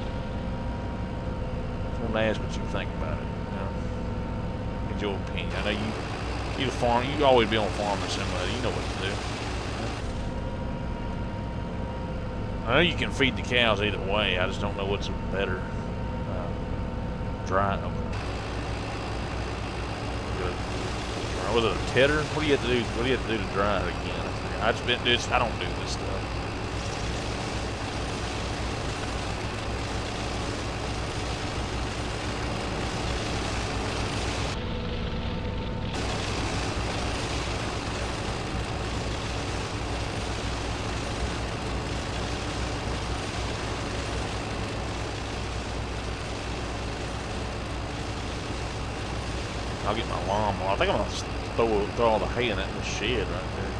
want to ask what you think about it. You know, get your opinion. I know you farm. You always be on Farmer Simulator. You know what to do. I know you can feed the cows either way. I just don't know what's better. Dry. Okay. Was it a tedder? What do you have to do? What do you have to do to dry it again? I don't do this stuff. I'll get my lawnmower. I think I'm gonna throw all the hay in that in the shed right there.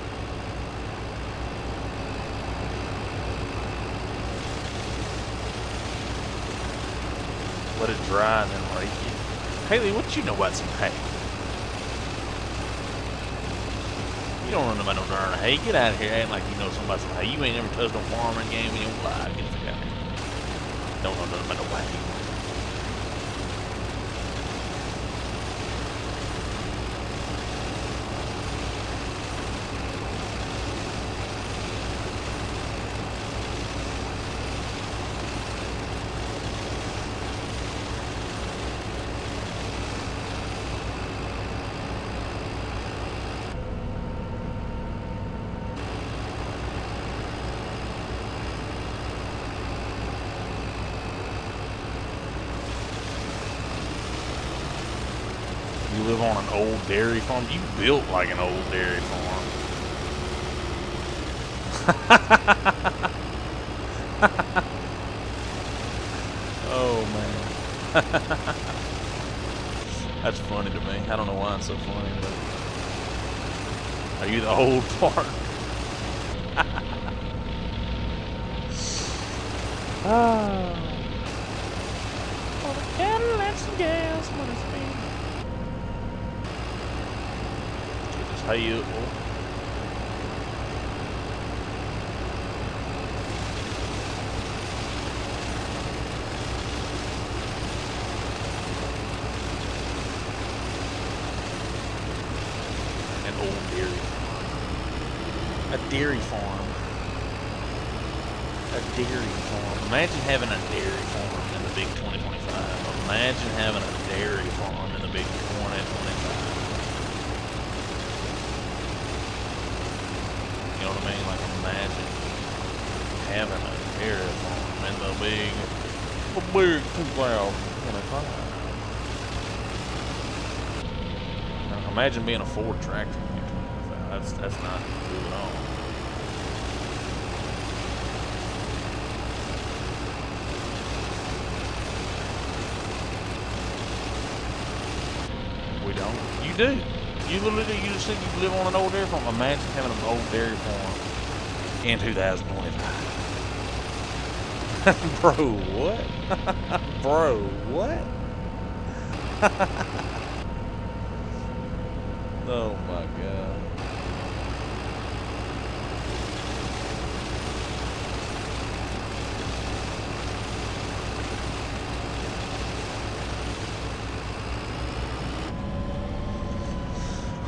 Let it dry and then rake it. Haley, what you know about some hay? You don't know about no darn hay. Get out of here acting like you know something about some hay. You ain't never touched no farming game in your life. Get the fuck out of here. Don't know nothing about no hay. You live on an old dairy farm? You built like an old dairy farm. Oh, man. That's funny to me. I don't know why it's so funny, but... Are you the old part? Oh. For the cattle and some gas, what is me? Hay up, boy. An old dairy farm. A dairy farm. A dairy farm. Imagine having a dairy farm in the big 2025. Imagine having a dairy farm in the big 2025. You know what I mean? Like, imagine having a dairy farm in the big 2025. Now, imagine being a Ford tractor in 2025. That's not cool at all. We don't. You do. You literally, you just said you live on an old dairy farm. Imagine having an old dairy farm in 2025. Bro, what? Bro, what? Oh my God.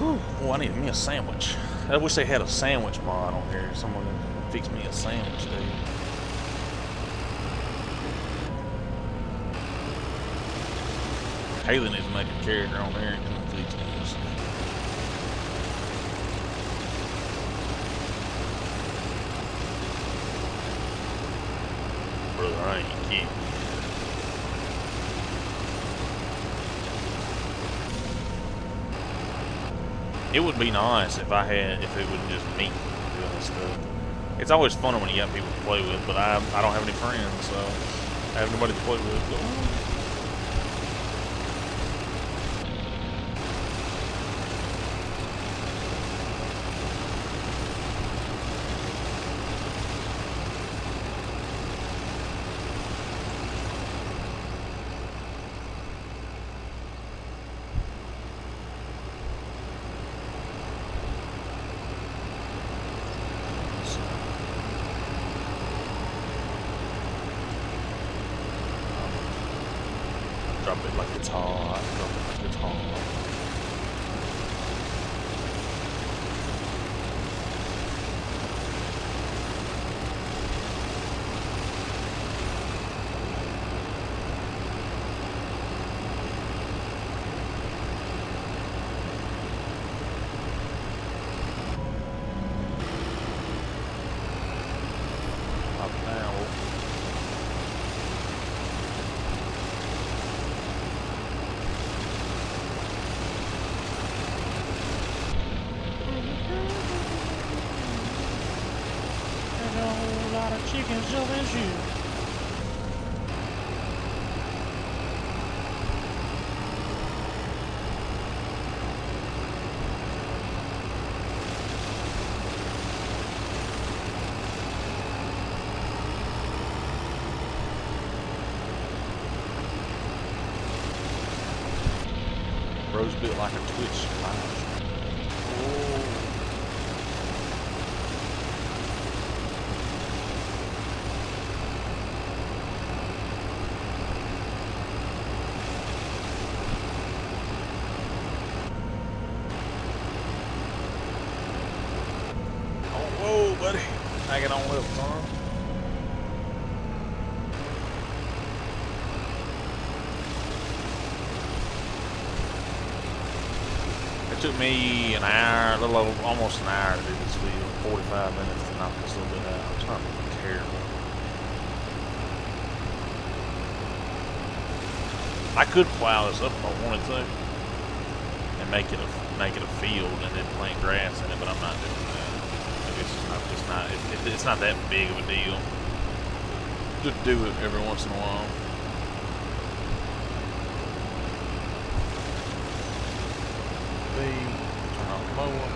Oh, I need me a sandwich. I wish they had a sandwich mod on here. Someone could fix me a sandwich, dude. Haley needs to make a character on there and come fix me this. Brother, I ain't kidding. It would be nice if it was just me doing this stuff. It's always funner when you got people to play with, but I don't have any friends, so I have nobody to play with. Drop it like it's hot. Drop it like it's hot. Up now. Chickens just as you. Bro's built like a Twitch live. Whoa, buddy. Hanging on left, son. It took me an hour, a little over, almost an hour to do this video. 45 minutes to knock this little bit out. It's not terrible. I could plow this up if I wanted to and make it a field and then plant grass in it, but I'm not doing that. It's not that big of a deal. Just do it every once in a while. Turn on the mower.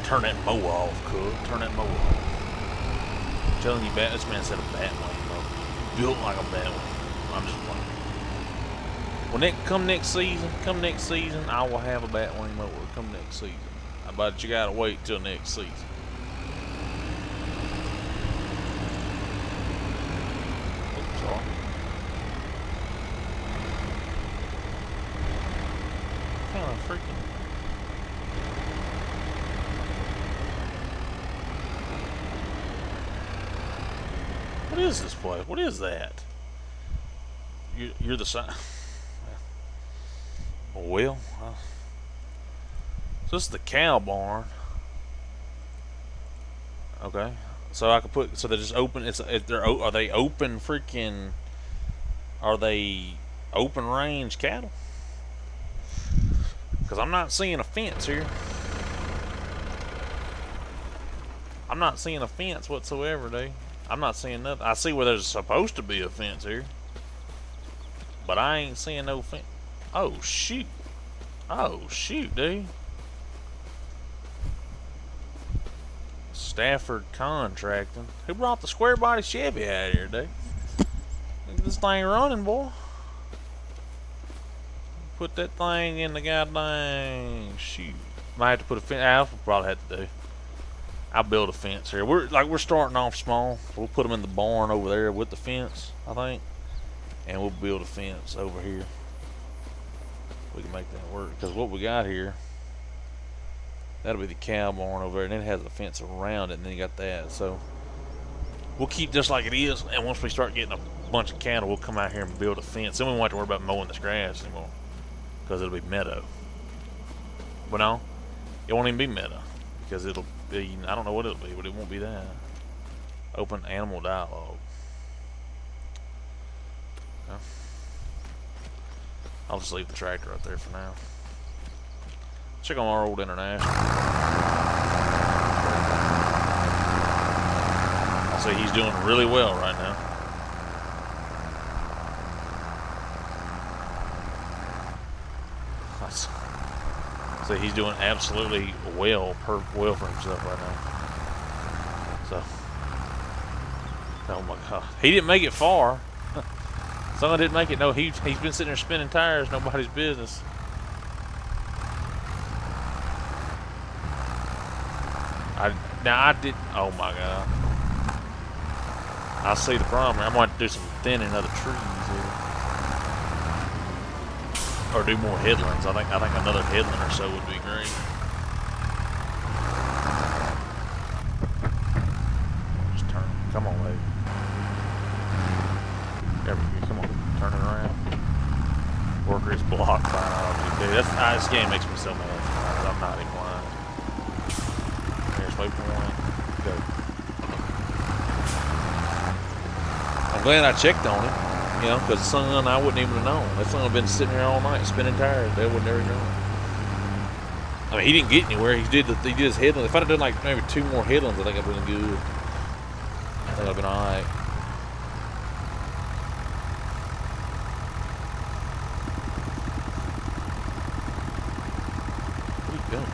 Turn that mower off, cuz. Turn that mower off. I'm telling you, this man said a bat wing mower. Built like a bat wing. I'm just playing. When come next season, I will have a bat wing mower. Come next season. But you gotta wait till next season. Oops, sorry. Kind of freaking. What is this place? What is that? You're the side. Well. So this is the cow barn. Okay. So I could put. So they're just open. Are they open freaking? Are they open range cattle? Because I'm not seeing a fence here. I'm not seeing a fence whatsoever, dude. I'm not seeing nothing. I see where there's supposed to be a fence here, but I ain't seeing no fence. Oh shoot! Oh shoot, dude. Stafford Contracting. Who brought the square body Chevy out here, dude? Look at this thing running, boy. Put that thing in the goddamn shoot. Might have to put a fence. I'll probably have to do. I'll build a fence here. We're starting off small. We'll put them in the barn over there with the fence, I think, and we'll build a fence over here. We can make that work because what we got here. That'll be the cow barn over there, and then it has a fence around it, and then you got that. So we'll keep this like it is, and once we start getting a bunch of cattle, we'll come out here and build a fence. Then we won't have to worry about mowing this grass anymore, because it'll be meadow. But no, it won't even be meadow, because it'll be, I don't know what it'll be, but it won't be that. Open animal dialogue. Okay. I'll just leave the tractor right there for now. Check on our old international. I'll say he's doing really well right now. So he's doing absolutely well for himself right now. So, oh my God, he didn't make it far. Someone didn't make it. No, he's been sitting there spinning tires. Nobody's business. I did. Oh my God. I see the problem. I'm going to do some thinning of the trees here. Or do more headlands. I think another headland or so would be great. Just turn. Come on, baby. There we go. Come on. Turn it around. Worker is blocked by dude. This game makes me so mad. I'm not inclined. There's waypoint. Go. I'm glad I checked on him. You know, because the sun, I wouldn't even have known. That sun had been sitting there all night spinning tires. They would never know. I mean, he didn't get anywhere. He did his headland. If I'd have done like maybe 2 more headlands, I think I'd been good. I think I'd been all right. Where are you going?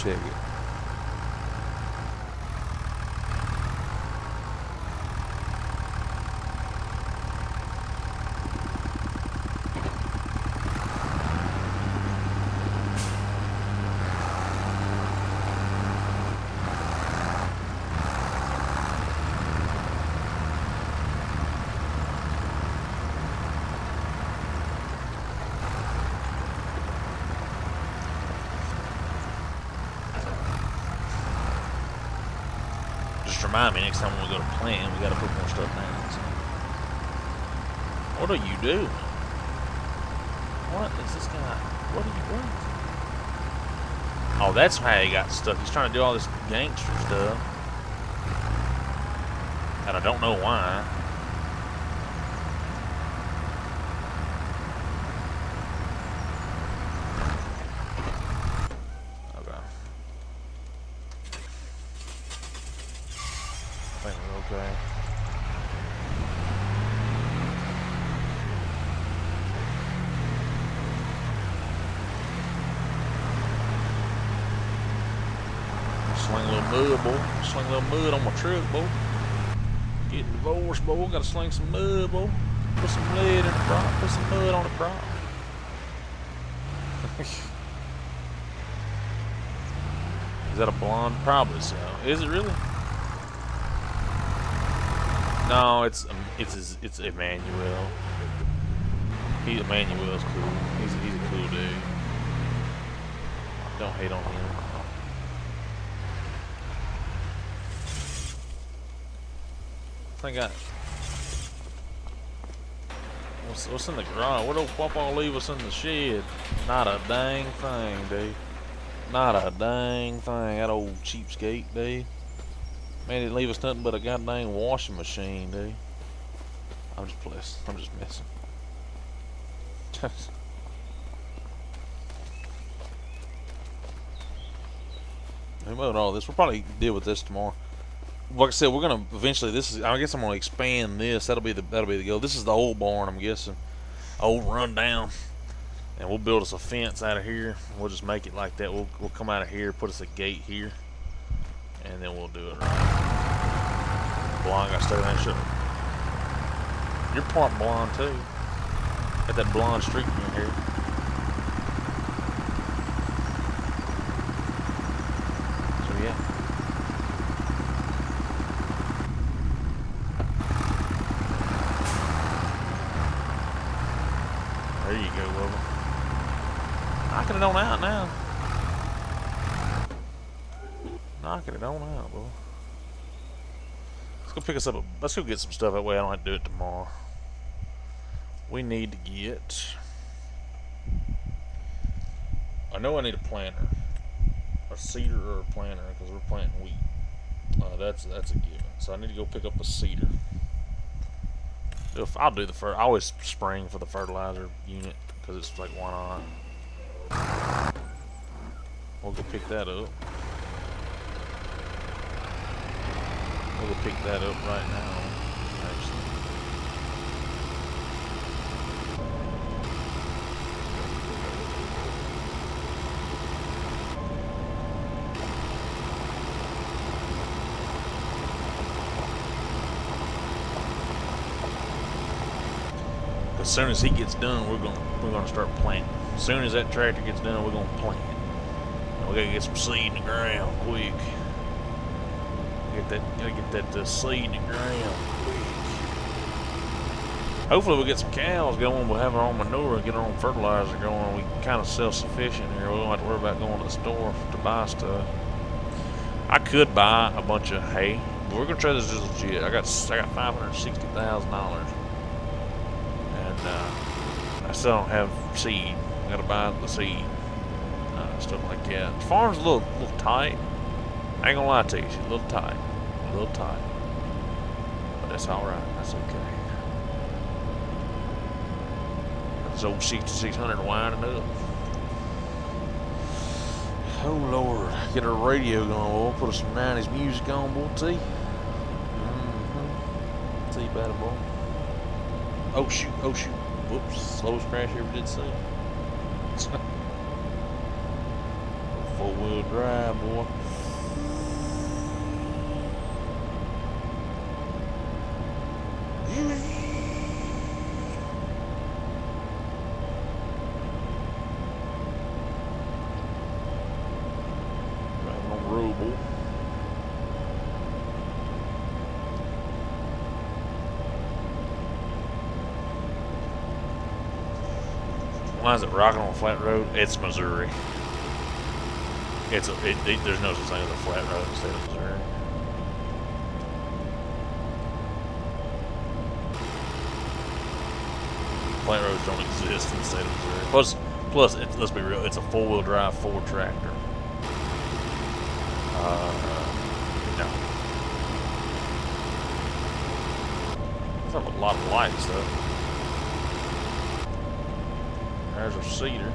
Check it. Remind me next time when we go to plan, we got to put more stuff down. So. What are you doing? What is this guy? What are you doing? Oh, that's how he got stuck. He's trying to do all this gangster stuff. And I don't know why. Okay. Sling a little mud, boy. Sling a little mud on my truck, boy. Getting divorced, boy. Gotta sling some mud, boy. Put some lead in the prop. Put some mud on the prop. Is that a blonde? Probably so. Is it really? No, it's Emmanuel. Emmanuel's cool. He's a cool dude. Don't hate on him. I think what's in the garage? What old Papa leave us in the shed? Not a dang thing, dude. Not a dang thing. That old cheapskate, dude. Man, didn't leave us nothing but a goddamn washing machine, dude. I'm just blessed. I'm just messing. Who mowed all this? We'll probably deal with this tomorrow. Like I said, we're gonna eventually. I guess I'm gonna expand this. That'll be the goal. This is the old barn, I'm guessing. Old rundown. And we'll build us a fence out of here. We'll just make it like that. We'll come out of here, put us a gate here. And then we'll do it right. Blonde, gotta stay that shit. You're part blonde too. Got that blonde streak in your hair. So yeah. There you go, Wilbur. Knocking it on out now. Knocking it on out, boy. Let's go pick us up. Let's go get some stuff. That way I don't have to do it tomorrow. We need to get. I know I need a planter. a seeder or a planter because we're planting wheat. That's a given. So I need to go pick up a seeder. I'll do the I always spring for the fertilizer unit because it's like, why not? We'll go pick that up. We'll go pick that up right now. Actually. As soon as he gets done, we're gonna start planting. As soon as that tractor gets done, we're gonna plant. And we gotta get some seed in the ground quick. Gotta get that seed in the ground quick. Hopefully we'll get some cows going. We'll have our own manure and get our own fertilizer going. We're kind of self-sufficient here. We don't have to worry about going to the store to buy stuff. I could buy a bunch of hay, but we're gonna try this as legit. I got $560,000. I still don't have seed. I gotta buy the seed, stuff like that. The farm's a little tight. I ain't gonna lie to you, it's a little tight, but that's all right. That's okay. This old 6600 winding up. Oh Lord, get our radio going. We'll put some 90s music on, boy. T. T, bad boy. Oh shoot, oh shoot. Whoops, slowest crash I ever did see. 4-wheel drive, boy. Driving on the road, boy. Why is it rocking on a flat road? It's Missouri. There's no such thing as a flat road in the state of Missouri. Flat roads don't exist in the state of Missouri. Plus, let's be real, it's a 4-wheel drive Ford tractor. No. It's not a lot of lights though. There's our seeder.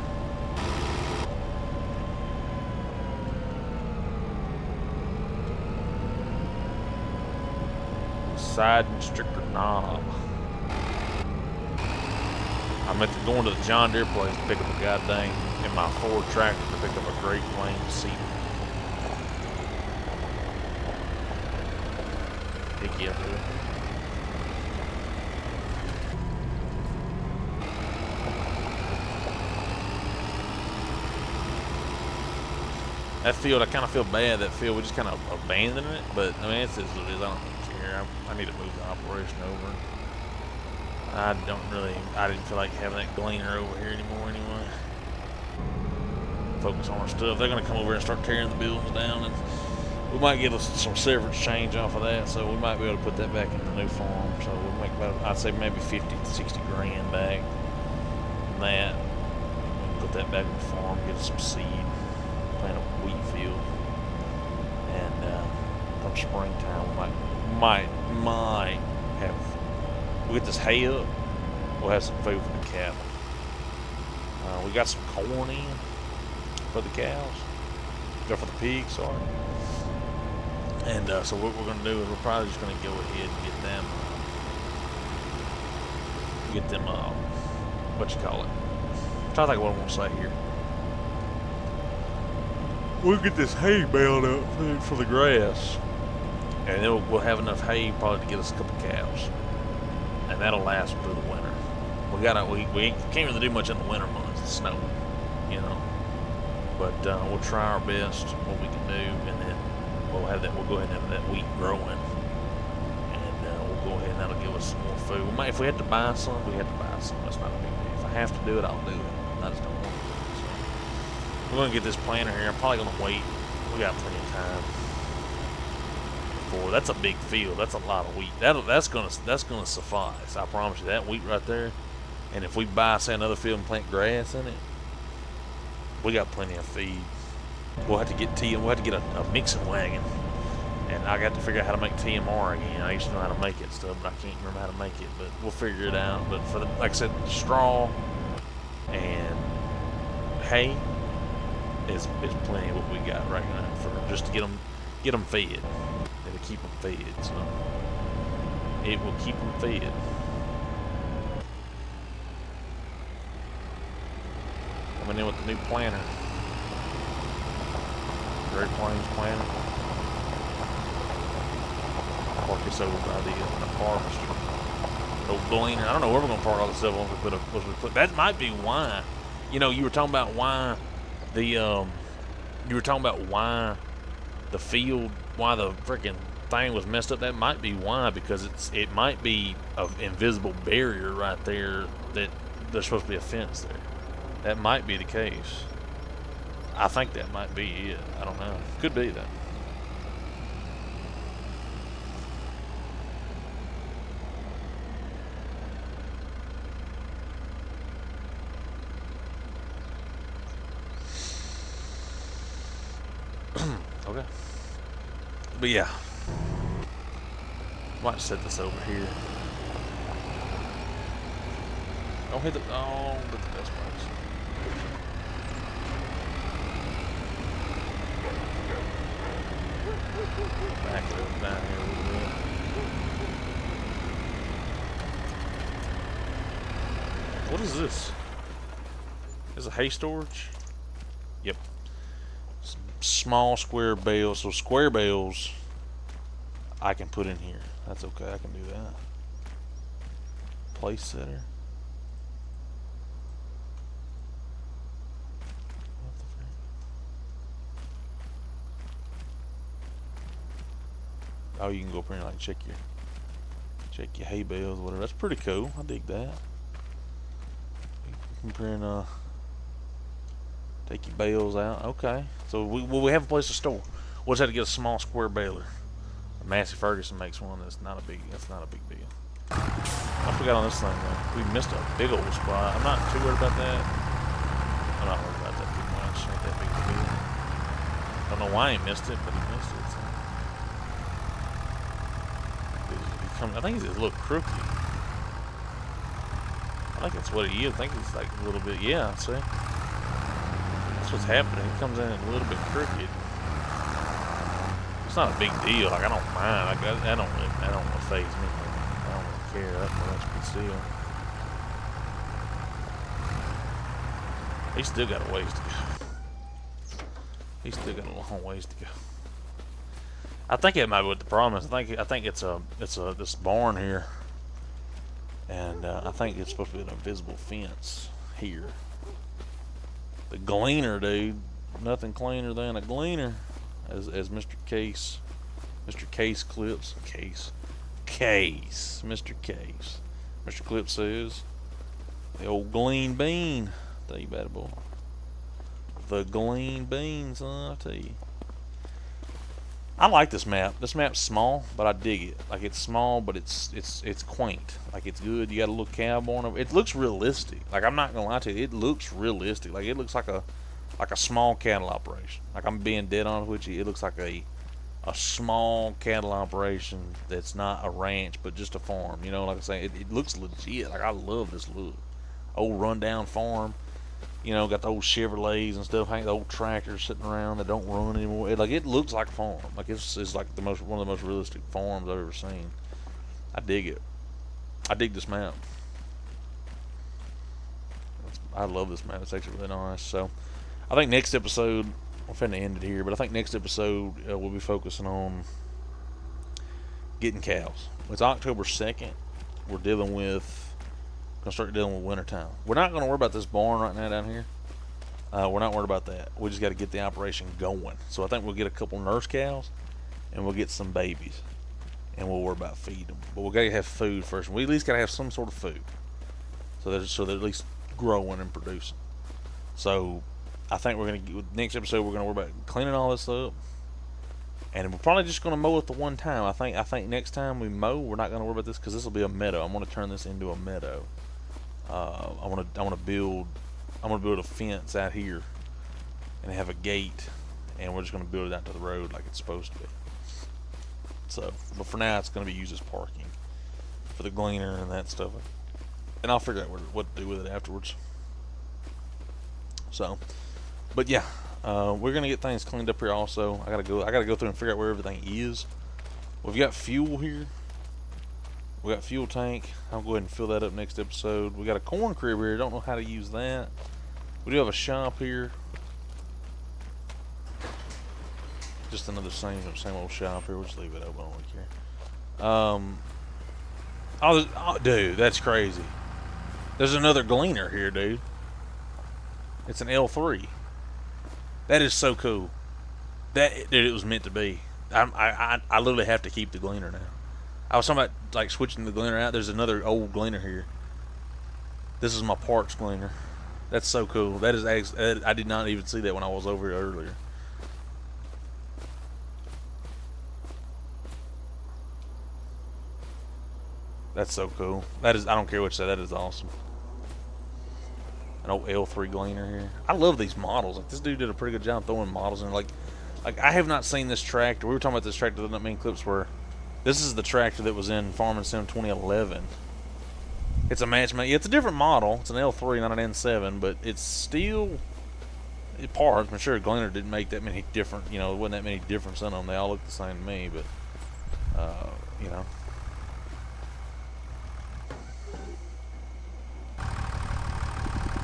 Side restrictor knob. I meant to go into the John Deere place to pick up a goddamn in my Ford tractor to pick up a Great Plains seeder. Dicky up there. That field, I kind of feel bad. That field, we just kind of abandoned it. But I mean, it's what it is. I don't care. I need to move the operation over. I didn't feel like having that gleaner over here anymore. Anyway, focus on our stuff. They're gonna come over and start tearing the buildings down, and we might get some severance change off of that. So we might be able to put that back in the new farm. So we'll make about, I'd say maybe 50 to 60 grand back from that. Put that back in the farm, get some seed. Plant a wheat field, and come springtime we might have, we'll get this hay up, we'll have some food for the cattle. We got some corn in for the cows, or for the pigs, sorry. And so what we're going to do is we're probably just going to go ahead and get them what you call it, I'm trying to think of what I want to say here. We'll get this hay baled up for the grass, and then we'll have enough hay probably to get us a couple cows, and that'll last through the winter. We can't really do much in the winter months, it's snowing, you know. But we'll try our best what we can do, and then we'll go ahead and have that wheat growing, and we'll go ahead and that'll give us some more food. If we had to buy some, we had to buy some. That's not a big deal. If I have to do it, I'll do it. I just don't want to. We're gonna get this planter here. I'm probably gonna wait. We got plenty of time. That's a big field. That's a lot of wheat. That's gonna suffice. I promise you. That wheat right there. And if we buy, say, another field and plant grass in it, we got plenty of feed. We'll have to get we'll have to get a mixing wagon, and I got to figure out how to make TMR again. I used to know how to make it and stuff, but I can't remember how to make it. But we'll figure it out. But for the, like I said, the straw and hay is plenty of what we got right now for just to get them fed. It'll keep them fed, so it will keep them fed. Coming in with the new planter, Great Plains planter. Park this over by the harvester. Old gleaner. I don't know where we're gonna park all this stuff once we put. That might be why. You know, you were talking about why the field, why the freaking thing was messed up. That might be why, because it might be an invisible barrier right there that there's supposed to be a fence there. That might be the case. I think that might be it. I don't know. Could be though. Okay. But yeah. Might set this over here. Don't hit the best place. Back it up down here a little bit. What is this? Is it hay storage? Yep. Some small square bales. So square bales I can put in here. That's okay, I can do that. Place setter. Oh, you can go up here and like check your hay bales, whatever. That's pretty cool. I dig that. You can take your bales out. Okay. So we have a place to store. We'll just have to get a small square baler. Massey Ferguson makes one. That's not a big deal. I forgot on this thing though. We missed a big old spot. I'm not too worried about that. I'm not worried about that too much. Ain't that big a deal. Don't know why he missed it, but he missed it. So. I think he's a little crooked. I think that's what he is. I think he's like a little bit, yeah, see? That's what's happening. He comes in a little bit crooked. It's not a big deal. Like, I don't mind. Like, that don't really faze me. I don't really care that much, but still. He's still got a ways to go. He's still got a long ways to go. I think that might be what the problem is. I think it's this barn here, and I think it's supposed to be an invisible fence here. The gleaner, dude, nothing cleaner than a gleaner, as Mr. Case Clips, Mr. Clips says. The old glean bean, I tell you about it, boy. The glean beans, huh? I tell you. I like this map. This map's small, but I dig it. Like, it's small, but it's quaint. Like, it's good. You got a little cowboy on it. It looks realistic. Like, I'm not gonna lie to you. It looks realistic. Like, it looks like a small cattle operation. Like, I'm being dead honest with you. It looks like a small cattle operation that's not a ranch, but just a farm. You know, like I say, it looks legit. Like, I love this look. Old rundown farm. You know, got the old Chevrolets and stuff, the old tractors sitting around that don't run anymore. It looks like a farm. Like, it's like one of the most realistic farms I've ever seen. I dig it. I dig this map. I love this map. It's actually really nice. So, I think next episode, I'm finna end it here, but I think next episode we'll be focusing on getting cows. It's October 2nd. We're gonna start dealing with wintertime. We're not gonna worry about this barn right now down here. We're not worried about that. We just got to get the operation going. So I think we'll get a couple nurse cows, and we'll get some babies, and we'll worry about feeding them. But we gotta have food first. We at least gotta have some sort of food, so they're at least growing and producing. So I think next episode we're gonna worry about cleaning all this up, and we're probably just gonna mow it the one time. I think next time we mow, we're not gonna worry about this because this will be a meadow. I'm gonna turn this into a meadow. I want to build a fence out here and have a gate and we're just going to build it out to the road like it's supposed to be. So, but for now, it's going to be used as parking for the gleaner and that stuff. And I'll figure out what to do with it afterwards. So, but yeah, we're gonna get things cleaned up here. Also, I gotta go through and figure out where everything is. We've got fuel here. We got fuel tank. I'll go ahead and fill that up next episode. We got a corn crib here. Don't know how to use that. We do have a shop here. Just another same old shop here. We'll just leave it open. I don't care. Oh, dude, that's crazy. There's another gleaner here, dude. It's an L3. That is so cool. Dude, it was meant to be. I literally have to keep the gleaner now. I was talking about like switching the gleaner out. There's another old gleaner here. This is my parts gleaner. That's so cool. That is actually, I did not even see that when I was over here earlier. That's so cool. That is, I don't care what you say, that is awesome. An old L3 gleaner here. I love these models. Like, this dude did a pretty good job throwing models in. Like I have not seen this tractor. We were talking about this tractor that many clips where this is the tractor that was in Farming Sim 2011. It's a match made. It's a different model. It's an L3, not an N7, but it's still parts. I'm sure Gleaner didn't make that many different. You know, there wasn't that many difference in them. They all look the same to me, but you know.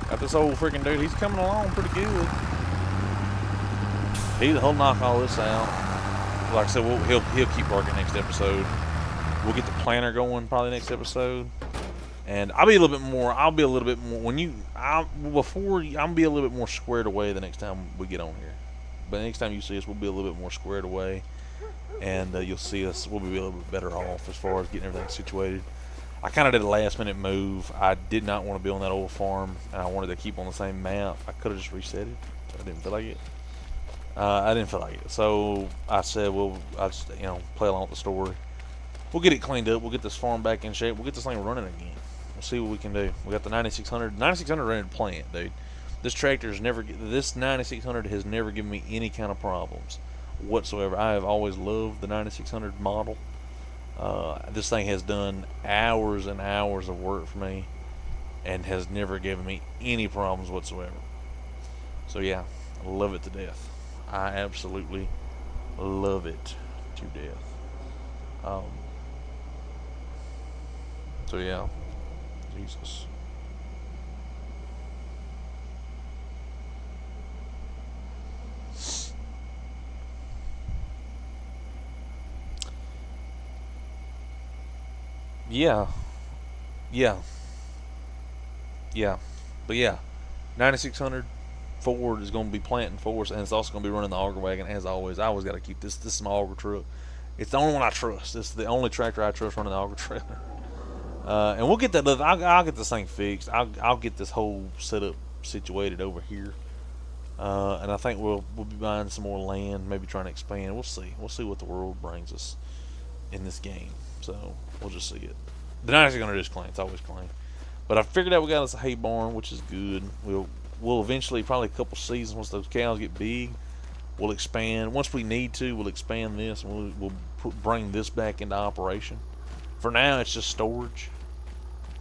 Got this old freaking dude. He's coming along pretty good. He'll knock all this out. Like I said, he'll keep working next episode. We'll get the planner going probably next episode, and I'll be a little bit more. I'll be a little bit more I'll be a little bit more squared away the next time we get on here. But next time you see us, we'll be a little bit more squared away, and you'll see us. We'll be a little bit better off as far as getting everything situated. I kind of did a last minute move. I did not want to be on that old farm, and I wanted to keep on the same map. I could have just reset it. I didn't feel like it. I didn't feel like it. So I said, well, I'll just, play along with the story. We'll get it cleaned up. We'll get this farm back in shape. We'll get this thing running again. We'll see what we can do. We got the 9600. 9600 ready to plant, dude. This this 9600 has never given me any kind of problems whatsoever. I have always loved the 9600 model. This thing has done hours and hours of work for me and has never given me any problems whatsoever. So yeah, I love it to death. I absolutely love it to death. So yeah, Jesus. Yeah. But yeah, 9600 Ford is going to be planting for us, and it's also going to be running the auger wagon as always. I always got to keep this. This is my auger truck. It's the only one I trust. This is the only tractor I trust running the auger trailer. And we'll get that. I'll get this thing fixed. I'll get this whole setup situated over here. And I think we'll be buying some more land, maybe trying to expand. We'll see. We'll see what the world brings us in this game. So we'll just see it. The 9600 is clean. It's always clean. But I figured out we got us a hay barn, which is good. We'll eventually, probably a couple seasons, once those cows get big, we'll expand. Once we need to, we'll expand this, and we'll bring this back into operation. For now, it's just storage.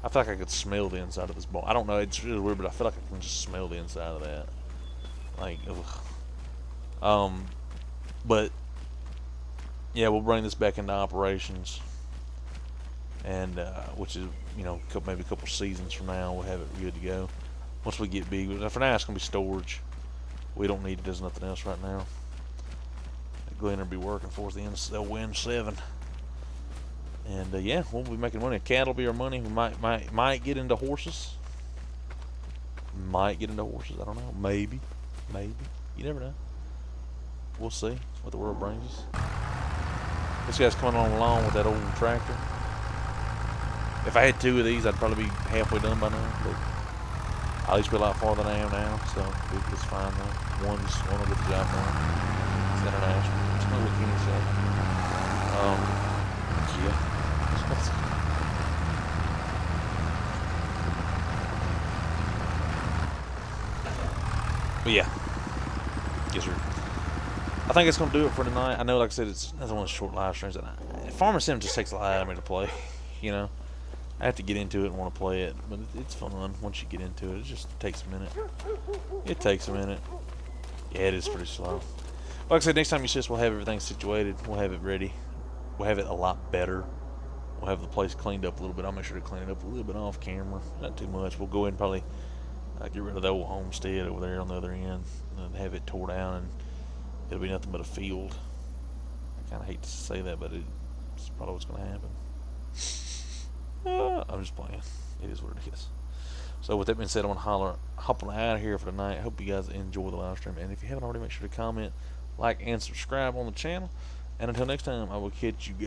I feel like I could smell the inside of this barn. I don't know, it's really weird, but I feel like I can just smell the inside of that. Like, ugh. But yeah, we'll bring this back into operations, and which is, maybe a couple seasons from now, we'll have it good to go. Once we get big, but for now it's gonna be storage. We don't need it as nothing else right now. The Gleaner will be working for us. They'll win 7, and yeah, we'll be making money. Cattle will be our money. We might get into horses. Might get into horses. I don't know. Maybe. You never know. We'll see what the world brings us. This guy's coming along with that old tractor. If I had 2 of these, I'd probably be halfway done by now. But I'll at least be a lot farther than I am now, so it's fine though. One will get the job done. It's international. It's no what can you say. Yeah. But yeah. Yes, sir. I think it's gonna do it for tonight. I know, like I said, that's one of those short live streams. And Farmer Sim just takes a lot out of me to play. You know, I have to get into it and want to play it, but it's fun once you get into it. It just takes a minute. It takes a minute. Yeah, it is pretty slow. Like I said, next time you see us, we'll have everything situated. We'll have it ready. We'll have it a lot better. We'll have the place cleaned up a little bit. I'll make sure to clean it up a little bit off camera. Not too much. We'll go ahead and probably get rid of the old homestead over there on the other end and have it tore down, and it'll be nothing but a field. I kind of hate to say that, but it's probably what's going to happen. I'm just playing. It is what it is. So with that being said, I'm going to hop on out of here for tonight. I hope you guys enjoy the live stream. And if you haven't already, make sure to comment, like, and subscribe on the channel. And until next time, I will catch you guys.